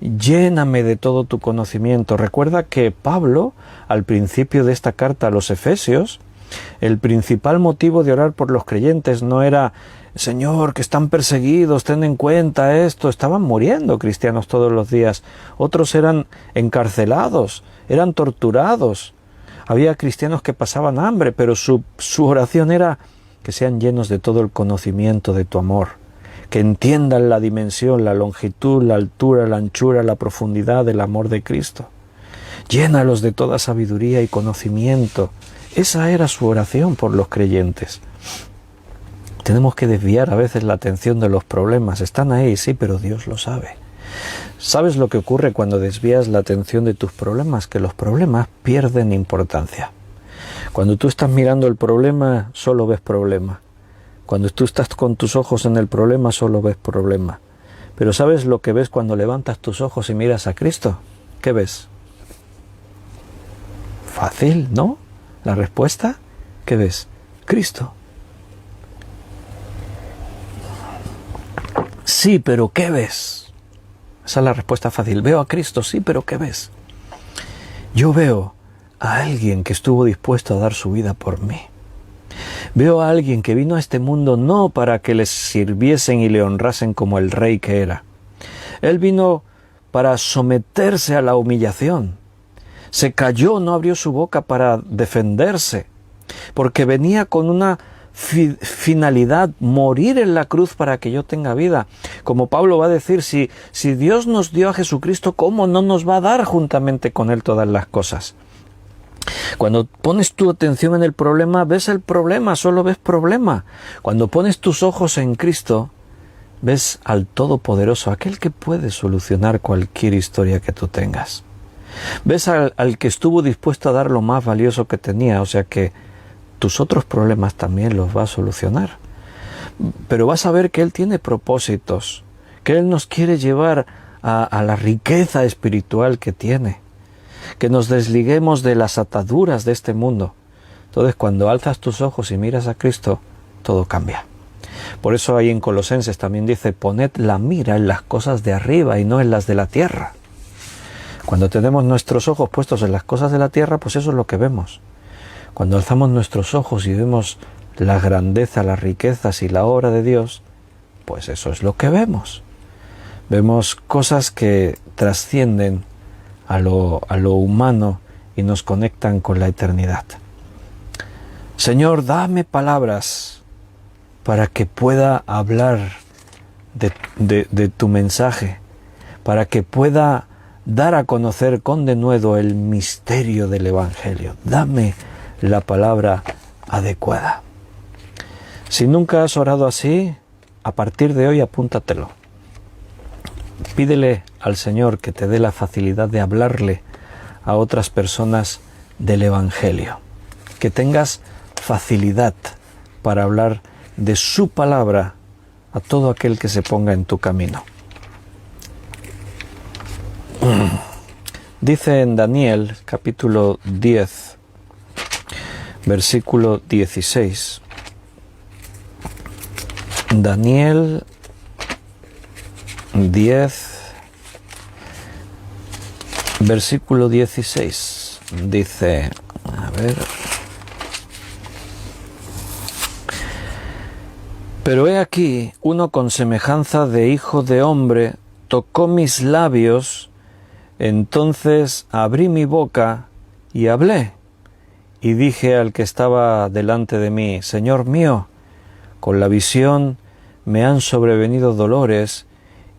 Speaker 1: lléname de todo tu conocimiento. Recuerda que Pablo, al principio de esta carta a los Efesios, el principal motivo de orar por los creyentes no era, Señor, que están perseguidos, ten en cuenta esto. Estaban muriendo cristianos todos los días. Otros eran encarcelados, eran torturados. Había cristianos que pasaban hambre, pero su oración era que sean llenos de todo el conocimiento de tu amor, que entiendan la dimensión, la longitud, la altura, la anchura, la profundidad del amor de Cristo. Llénalos de toda sabiduría y conocimiento. Esa era su oración por los creyentes. Tenemos que desviar a veces la atención de los problemas. Están ahí, sí, pero Dios lo sabe. ¿Sabes lo que ocurre cuando desvías la atención de tus problemas? Que los problemas pierden importancia. Cuando tú estás mirando el problema, solo ves problema. Cuando tú estás con tus ojos en el problema, solo ves problema. Pero ¿sabes lo que ves cuando levantas tus ojos y miras a Cristo? ¿Qué ves? Fácil, ¿no? La respuesta, ¿qué ves? Cristo. Sí, pero ¿qué ves? Esa es la respuesta fácil. Veo a Cristo, sí, pero ¿qué ves? Yo veo a alguien que estuvo dispuesto a dar su vida por mí. Veo a alguien que vino a este mundo no para que les sirviesen y le honrasen como el rey que era. Él vino para someterse a la humillación. Se cayó, no abrió su boca para defenderse, porque venía con una finalidad, morir en la cruz para que yo tenga vida. Como Pablo va a decir, si Dios nos dio a Jesucristo, ¿cómo no nos va a dar juntamente con Él todas las cosas? Cuando pones tu atención en el problema, ves el problema, solo ves problema. Cuando pones tus ojos en Cristo, ves al Todopoderoso, aquel que puede solucionar cualquier historia que tú tengas. Ves al que estuvo dispuesto a dar lo más valioso que tenía, o sea que tus otros problemas también los va a solucionar. Pero vas a ver que Él tiene propósitos, que Él nos quiere llevar a la riqueza espiritual que tiene, que nos desliguemos de las ataduras de este mundo. Entonces, cuando alzas tus ojos y miras a Cristo, todo cambia. Por eso ahí en Colosenses también dice, poned la mira en las cosas de arriba y no en las de la tierra. Cuando tenemos nuestros ojos puestos en las cosas de la tierra, pues eso es lo que vemos. Cuando alzamos nuestros ojos y vemos la grandeza, las riquezas y la obra de Dios, pues eso es lo que vemos. Vemos cosas que trascienden a lo humano y nos conectan con la eternidad. Señor, dame palabras para que pueda hablar de tu mensaje, para que pueda dar a conocer con denuedo el misterio del Evangelio. Dame la palabra adecuada. Si nunca has orado así, a partir de hoy apúntatelo. Pídele al Señor que te dé la facilidad de hablarle a otras personas del Evangelio. Que tengas facilidad para hablar de su palabra a todo aquel que se ponga en tu camino. Dice en Daniel, capítulo 10, versículo 16. Daniel 10, versículo 16. Dice, a ver... Pero he aquí, uno con semejanza de hijo de hombre tocó mis labios, entonces abrí mi boca y hablé, y dije al que estaba delante de mí, Señor mío, con la visión me han sobrevenido dolores,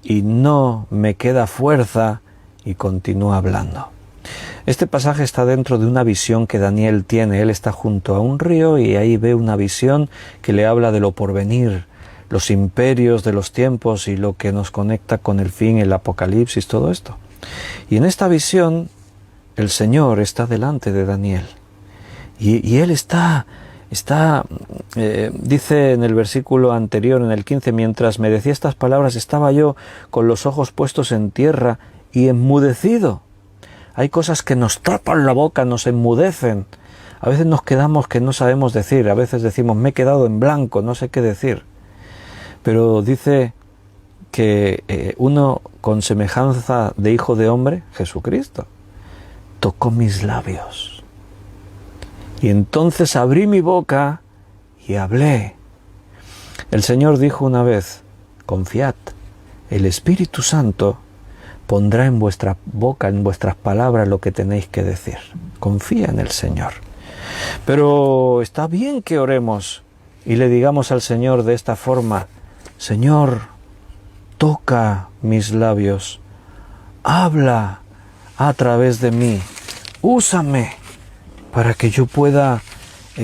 Speaker 1: y no me queda fuerza, y continúa hablando. Este pasaje está dentro de una visión que Daniel tiene. Él está junto a un río y ahí ve una visión que le habla de lo porvenir, los imperios de los tiempos y lo que nos conecta con el fin, el apocalipsis, todo esto. Y en esta visión el Señor está delante de Daniel y él dice en el versículo anterior, en el 15, mientras me decía estas palabras estaba yo con los ojos puestos en tierra y enmudecido. Hay cosas que nos tapan la boca, nos enmudecen. A veces nos quedamos que no sabemos decir, a veces decimos me he quedado en blanco, no sé qué decir. Pero dice que uno con semejanza de hijo de hombre, Jesucristo, tocó mis labios. Y entonces abrí mi boca y hablé. El Señor dijo una vez, confiad, el Espíritu Santo pondrá en vuestra boca, en vuestras palabras lo que tenéis que decir. Confía en el Señor. Pero está bien que oremos y le digamos al Señor de esta forma, Señor, toca mis labios, habla a través de mí, úsame para que yo pueda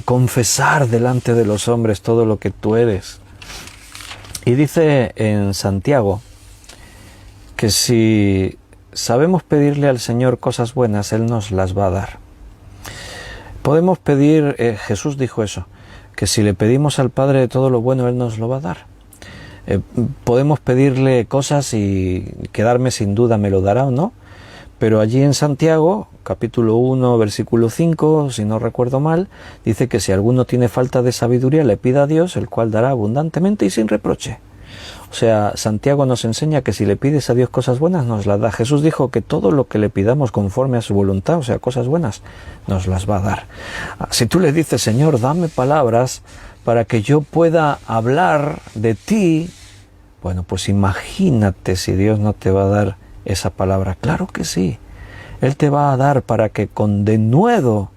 Speaker 1: confesar delante de los hombres todo lo que tú eres. Y dice en Santiago, que si sabemos pedirle al Señor cosas buenas, Él nos las va a dar. Podemos pedir, Jesús dijo eso, que si le pedimos al Padre todo lo bueno, Él nos lo va a dar. Podemos pedirle cosas y quedarme sin duda, me lo dará o no, pero allí en Santiago, capítulo 1, versículo 5, si no recuerdo mal, dice que si alguno tiene falta de sabiduría, le pida a Dios, el cual dará abundantemente y sin reproche. O sea, Santiago nos enseña que si le pides a Dios cosas buenas, nos las da. Jesús dijo que todo lo que le pidamos conforme a su voluntad, o sea, cosas buenas, nos las va a dar. Si tú le dices, Señor, dame palabras para que yo pueda hablar de ti, bueno, pues imagínate si Dios no te va a dar esa palabra. Claro que sí. Él te va a dar para que con denuedo,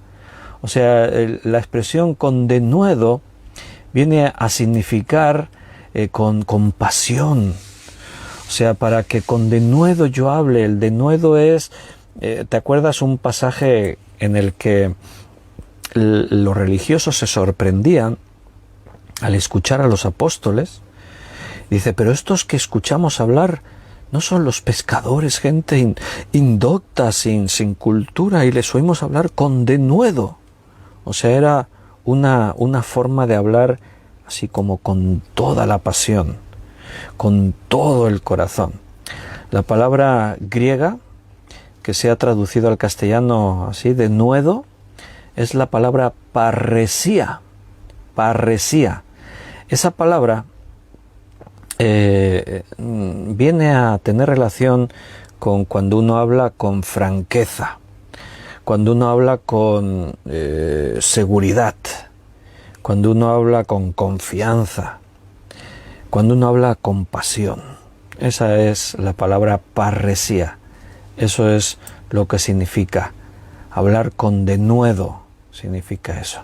Speaker 1: o sea, la expresión con denuedo viene a significar con compasión, o sea, para que con denuedo yo hable. El denuedo es, ¿te acuerdas un pasaje en el que los religiosos se sorprendían al escuchar a los apóstoles? Dice, pero estos que escuchamos hablar no son los pescadores, gente indocta, sin cultura, y les oímos hablar con denuedo. O sea, era una forma de hablar así como con toda la pasión, con todo el corazón. La palabra griega que se ha traducido al castellano así, denuedo, es la palabra parresía. Parresía. Esa palabra viene a tener relación con cuando uno habla con franqueza, cuando uno habla con seguridad, cuando uno habla con confianza, cuando uno habla con pasión. Esa es la palabra parresía. Eso es lo que significa. Hablar con denuedo significa eso.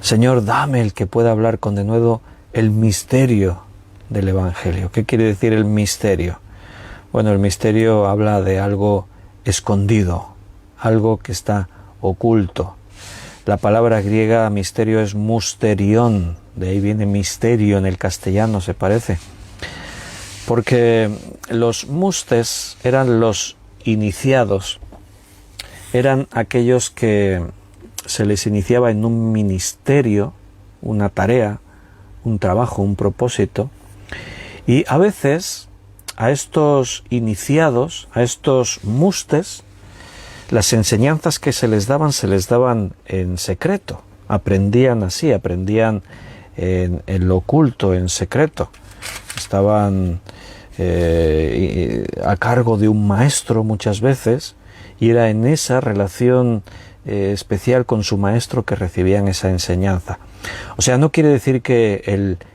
Speaker 1: Señor, dame el que pueda hablar con denuedo el misterio del Evangelio. ¿Qué quiere decir el misterio? Bueno, el misterio habla de algo escondido, algo que está oculto. La palabra griega misterio es musterión, de ahí viene misterio en el castellano, se parece, porque los mustes eran los iniciados, eran aquellos que se les iniciaba en un ministerio, una tarea, un trabajo, un propósito, y a veces a estos iniciados, a estos mustes, las enseñanzas que se les daban en secreto, aprendían así, aprendían en lo oculto, en secreto, estaban a cargo de un maestro muchas veces, y era en esa relación especial con su maestro que recibían esa enseñanza. O sea, no quiere decir que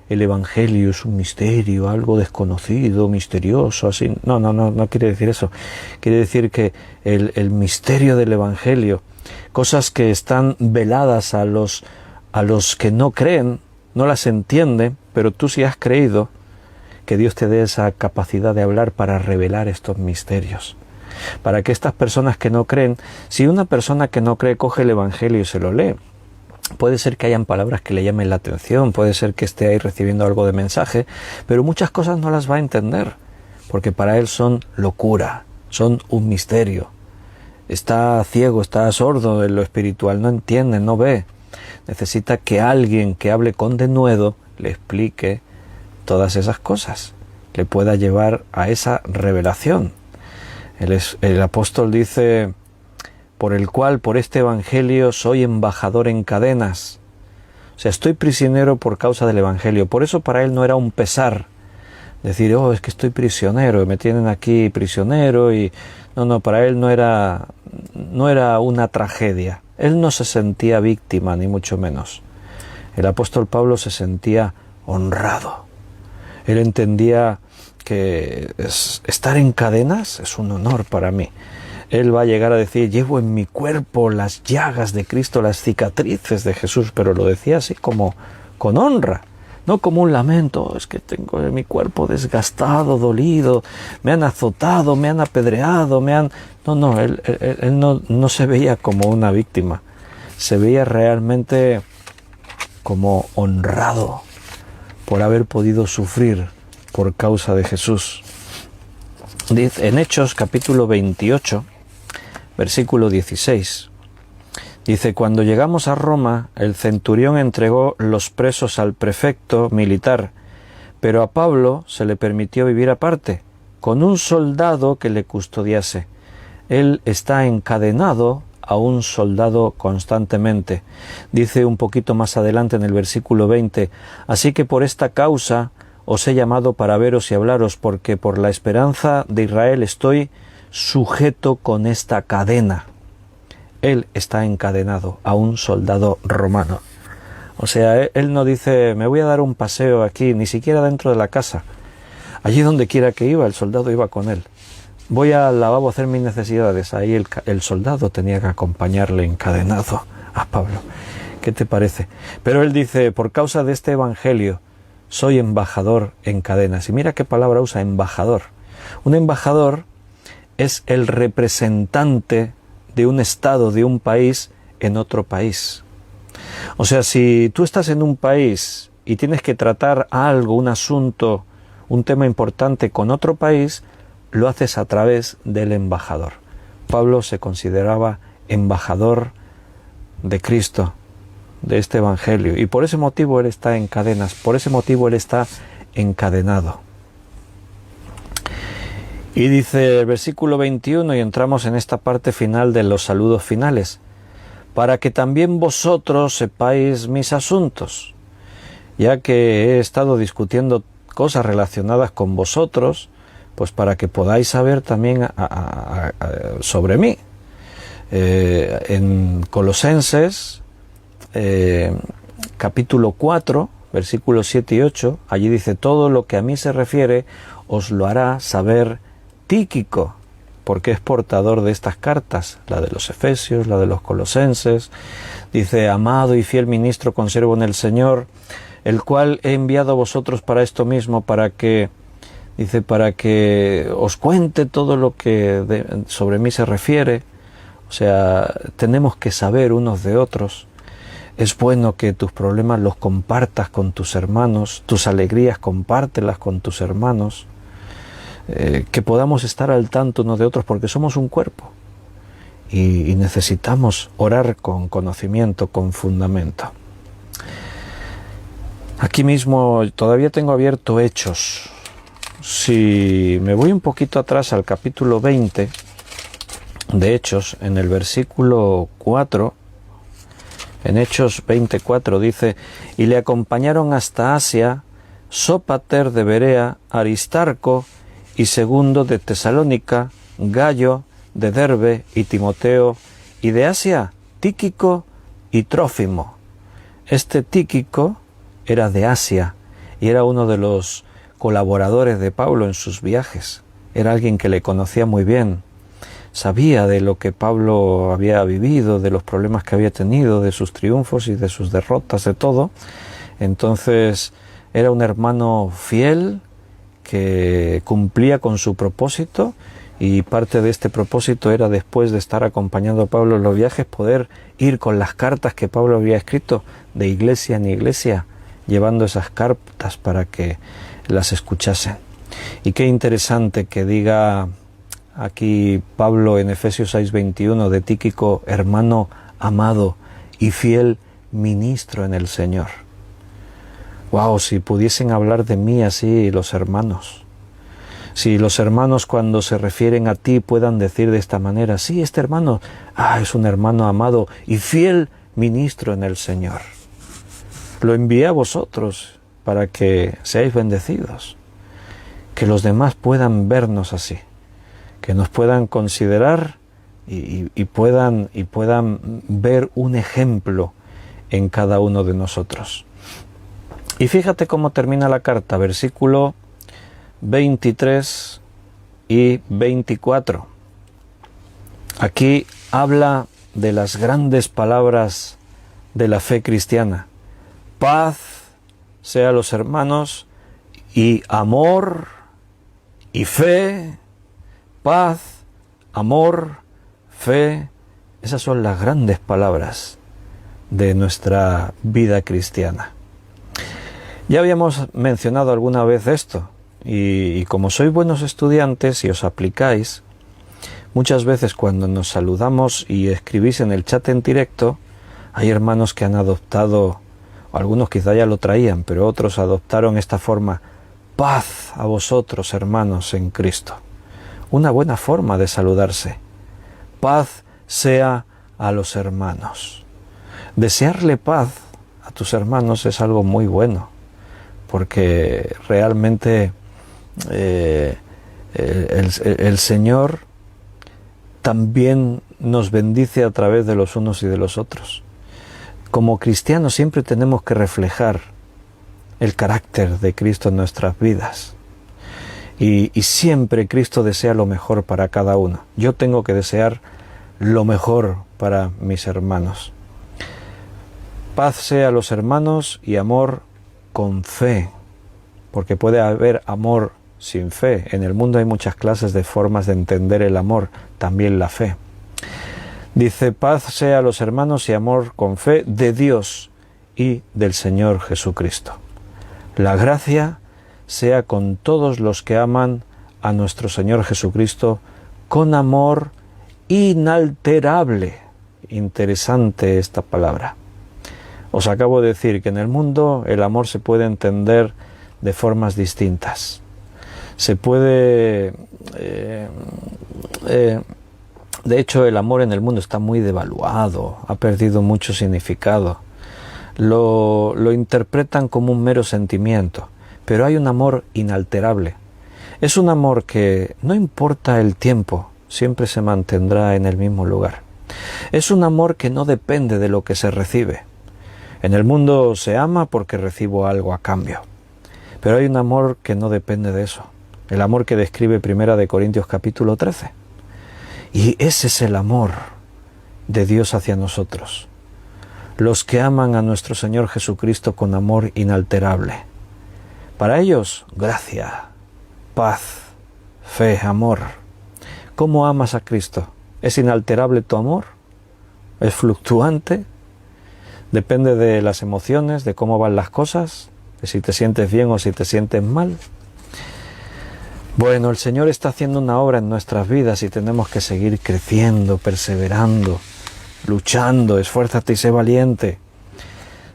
Speaker 1: el Evangelio es un misterio, algo desconocido, misterioso, así. No quiere decir eso. Quiere decir que el misterio del Evangelio, cosas que están veladas a los que no creen, no las entienden, pero tú sí has creído, que Dios te dé esa capacidad de hablar para revelar estos misterios. Para que estas personas que no creen, si una persona que no cree coge el Evangelio y se lo lee, puede ser que hayan palabras que le llamen la atención, puede ser que esté ahí recibiendo algo de mensaje, pero muchas cosas no las va a entender, porque para él son locura, son un misterio. Está ciego, está sordo en lo espiritual, no entiende, no ve. Necesita que alguien que hable con denuedo le explique todas esas cosas, le pueda llevar a esa revelación. El apóstol dice, por el cual, por este Evangelio, soy embajador en cadenas. O sea, estoy prisionero por causa del Evangelio. Por eso para él no era un pesar decir, es que estoy prisionero, me tienen aquí prisionero, y no, para él no era una tragedia. Él no se sentía víctima, ni mucho menos. El apóstol Pablo se sentía honrado. Él entendía que estar en cadenas es un honor para mí. Él va a llegar a decir, llevo en mi cuerpo las llagas de Cristo, las cicatrices de Jesús, pero lo decía así como con honra, no como un lamento, es que tengo mi cuerpo desgastado, dolido, me han azotado, me han apedreado, él no se veía como una víctima, se veía realmente como honrado por haber podido sufrir por causa de Jesús. Dice en Hechos capítulo 28, versículo 16, dice, cuando llegamos a Roma, el centurión entregó los presos al prefecto militar, pero a Pablo se le permitió vivir aparte, con un soldado que le custodiase. Él está encadenado a un soldado constantemente. Dice un poquito más adelante en el versículo 20, así que por esta causa os he llamado para veros y hablaros, porque por la esperanza de Israel estoy sujeto con esta cadena. Él está encadenado a un soldado romano. O sea, él no dice, me voy a dar un paseo aquí, ni siquiera dentro de la casa. Allí donde quiera que iba, el soldado iba con él. Voy al lavabo a hacer mis necesidades. Ahí el soldado tenía que acompañarle encadenado a Pablo. ¿Qué te parece? Pero él dice, por causa de este evangelio, soy embajador en cadenas. Y mira qué palabra usa, embajador. Un embajador es el representante de un estado, de un país, en otro país. O sea, si tú estás en un país y tienes que tratar algo, un asunto, un tema importante con otro país, lo haces a través del embajador. Pablo se consideraba embajador de Cristo, de este evangelio, y por ese motivo él está en cadenas, por ese motivo él está encadenado. Y dice el versículo 21, y entramos en esta parte final de los saludos finales, para que también vosotros sepáis mis asuntos, ya que he estado discutiendo cosas relacionadas con vosotros, pues para que podáis saber también sobre mí. En Colosenses, capítulo 4, versículos 7 y 8, allí dice, todo lo que a mí se refiere os lo hará saber Tíquico, porque es portador de estas cartas, la de los Efesios, la de los Colosenses. Dice, amado y fiel ministro, conservo en el Señor, el cual he enviado a vosotros para esto mismo, para que os cuente todo lo que sobre mí se refiere. O sea, tenemos que saber unos de otros. Es bueno que tus problemas los compartas con tus hermanos, tus alegrías compártelas con tus hermanos, que podamos estar al tanto unos de otros porque somos un cuerpo y necesitamos orar con conocimiento, con fundamento. Aquí mismo todavía tengo abierto Hechos. Si me voy un poquito atrás al capítulo 20 de Hechos, en el versículo 4, en Hechos 24 dice: y le acompañaron hasta Asia Sópater de Berea, Aristarco y Segundo de Tesalónica, Gallo de Derbe y Timoteo, y de Asia Tíquico y Trófimo. Este Tíquico era de Asia y era uno de los colaboradores de Pablo en sus viajes. Era alguien que le conocía muy bien, sabía de lo que Pablo había vivido, de los problemas que había tenido, de sus triunfos y de sus derrotas, de todo. Entonces era un hermano fiel que cumplía con su propósito, y parte de este propósito era, después de estar acompañando a Pablo en los viajes, poder ir con las cartas que Pablo había escrito de iglesia en iglesia, llevando esas cartas para que las escuchasen. Y qué interesante que diga aquí Pablo en Efesios 6:21 de Tíquico, hermano amado y fiel ministro en el Señor. Wow, si pudiesen hablar de mí así los hermanos. Si los hermanos, cuando se refieren a ti, puedan decir de esta manera: sí, este hermano, es un hermano amado y fiel ministro en el Señor. Lo envié a vosotros para que seáis bendecidos, que los demás puedan vernos así, que nos puedan considerar y puedan ver un ejemplo en cada uno de nosotros. Y fíjate cómo termina la carta, versículo 23 y 24. Aquí habla de las grandes palabras de la fe cristiana. Paz sea a los hermanos, y amor y fe. Paz, amor, fe. Esas son las grandes palabras de nuestra vida cristiana. Ya habíamos mencionado alguna vez esto, y como sois buenos estudiantes y os aplicáis, muchas veces cuando nos saludamos y escribís en el chat en directo, hay hermanos que han adoptado, algunos quizá ya lo traían, pero otros adoptaron esta forma: paz a vosotros, hermanos en Cristo. Una buena forma de saludarse. Paz sea a los hermanos. Desearle paz a tus hermanos es algo muy bueno, porque realmente el Señor también nos bendice a través de los unos y de los otros. Como cristianos siempre tenemos que reflejar el carácter de Cristo en nuestras vidas. Y siempre Cristo desea lo mejor para cada uno. Yo tengo que desear lo mejor para mis hermanos. Paz sea a los hermanos y amor con fe, porque puede haber amor sin fe. En el mundo hay muchas clases de formas de entender el amor, también la fe. Dice: paz sea a los hermanos y amor con fe de Dios y del Señor Jesucristo. La gracia sea con todos los que aman a nuestro Señor Jesucristo con amor inalterable. Interesante esta palabra. Os acabo de decir que en el mundo el amor se puede entender de formas distintas. Se puede... de hecho, el amor en el mundo está muy devaluado, ha perdido mucho significado. Lo interpretan como un mero sentimiento, pero hay un amor inalterable. Es un amor que no importa el tiempo, siempre se mantendrá en el mismo lugar. Es un amor que no depende de lo que se recibe. En el mundo se ama porque recibo algo a cambio, pero hay un amor que no depende de eso. El amor que describe 1 Corintios capítulo 13. Y ese es el amor de Dios hacia nosotros. Los que aman a nuestro Señor Jesucristo con amor inalterable. Para ellos, gracia, paz, fe, amor. ¿Cómo amas a Cristo? ¿Es inalterable tu amor? ¿Es fluctuante? Depende de las emociones, de cómo van las cosas, de si te sientes bien o si te sientes mal. Bueno, el Señor está haciendo una obra en nuestras vidas y tenemos que seguir creciendo, perseverando, luchando. Esfuérzate y sé valiente.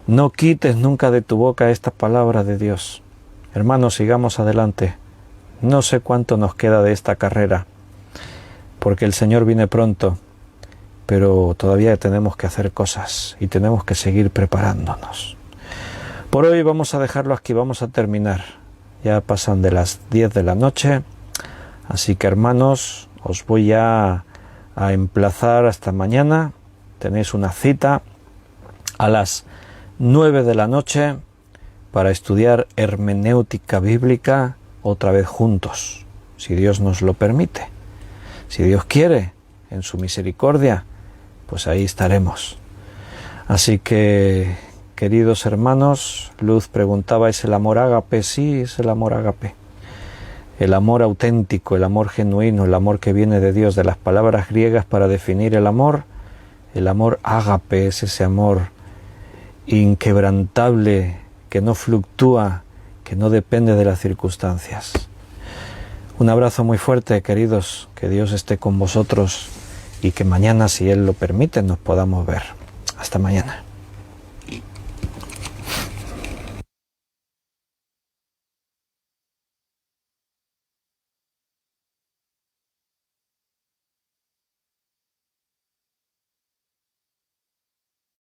Speaker 1: No quites nunca de tu boca esta palabra de Dios. Hermanos, sigamos adelante. No sé cuánto nos queda de esta carrera, porque el Señor viene pronto, pero todavía tenemos que hacer cosas y tenemos que seguir preparándonos. Por hoy vamos a dejarlo aquí, vamos a terminar. Ya pasan de las 10 de la noche, así que hermanos, os voy a emplazar hasta mañana. Tenéis una cita a las 9 de la noche para estudiar hermenéutica bíblica otra vez juntos, si Dios nos lo permite. Si Dios quiere, en su misericordia, pues ahí estaremos. Así que, queridos hermanos, Luz preguntaba, ¿es el amor ágape? Sí, es el amor ágape. El amor auténtico, el amor genuino, el amor que viene de Dios, de las palabras griegas para definir el amor ágape es ese amor inquebrantable, que no fluctúa, que no depende de las circunstancias. Un abrazo muy fuerte, queridos, que Dios esté con vosotros y que mañana, si Él lo permite, nos podamos ver. Hasta mañana.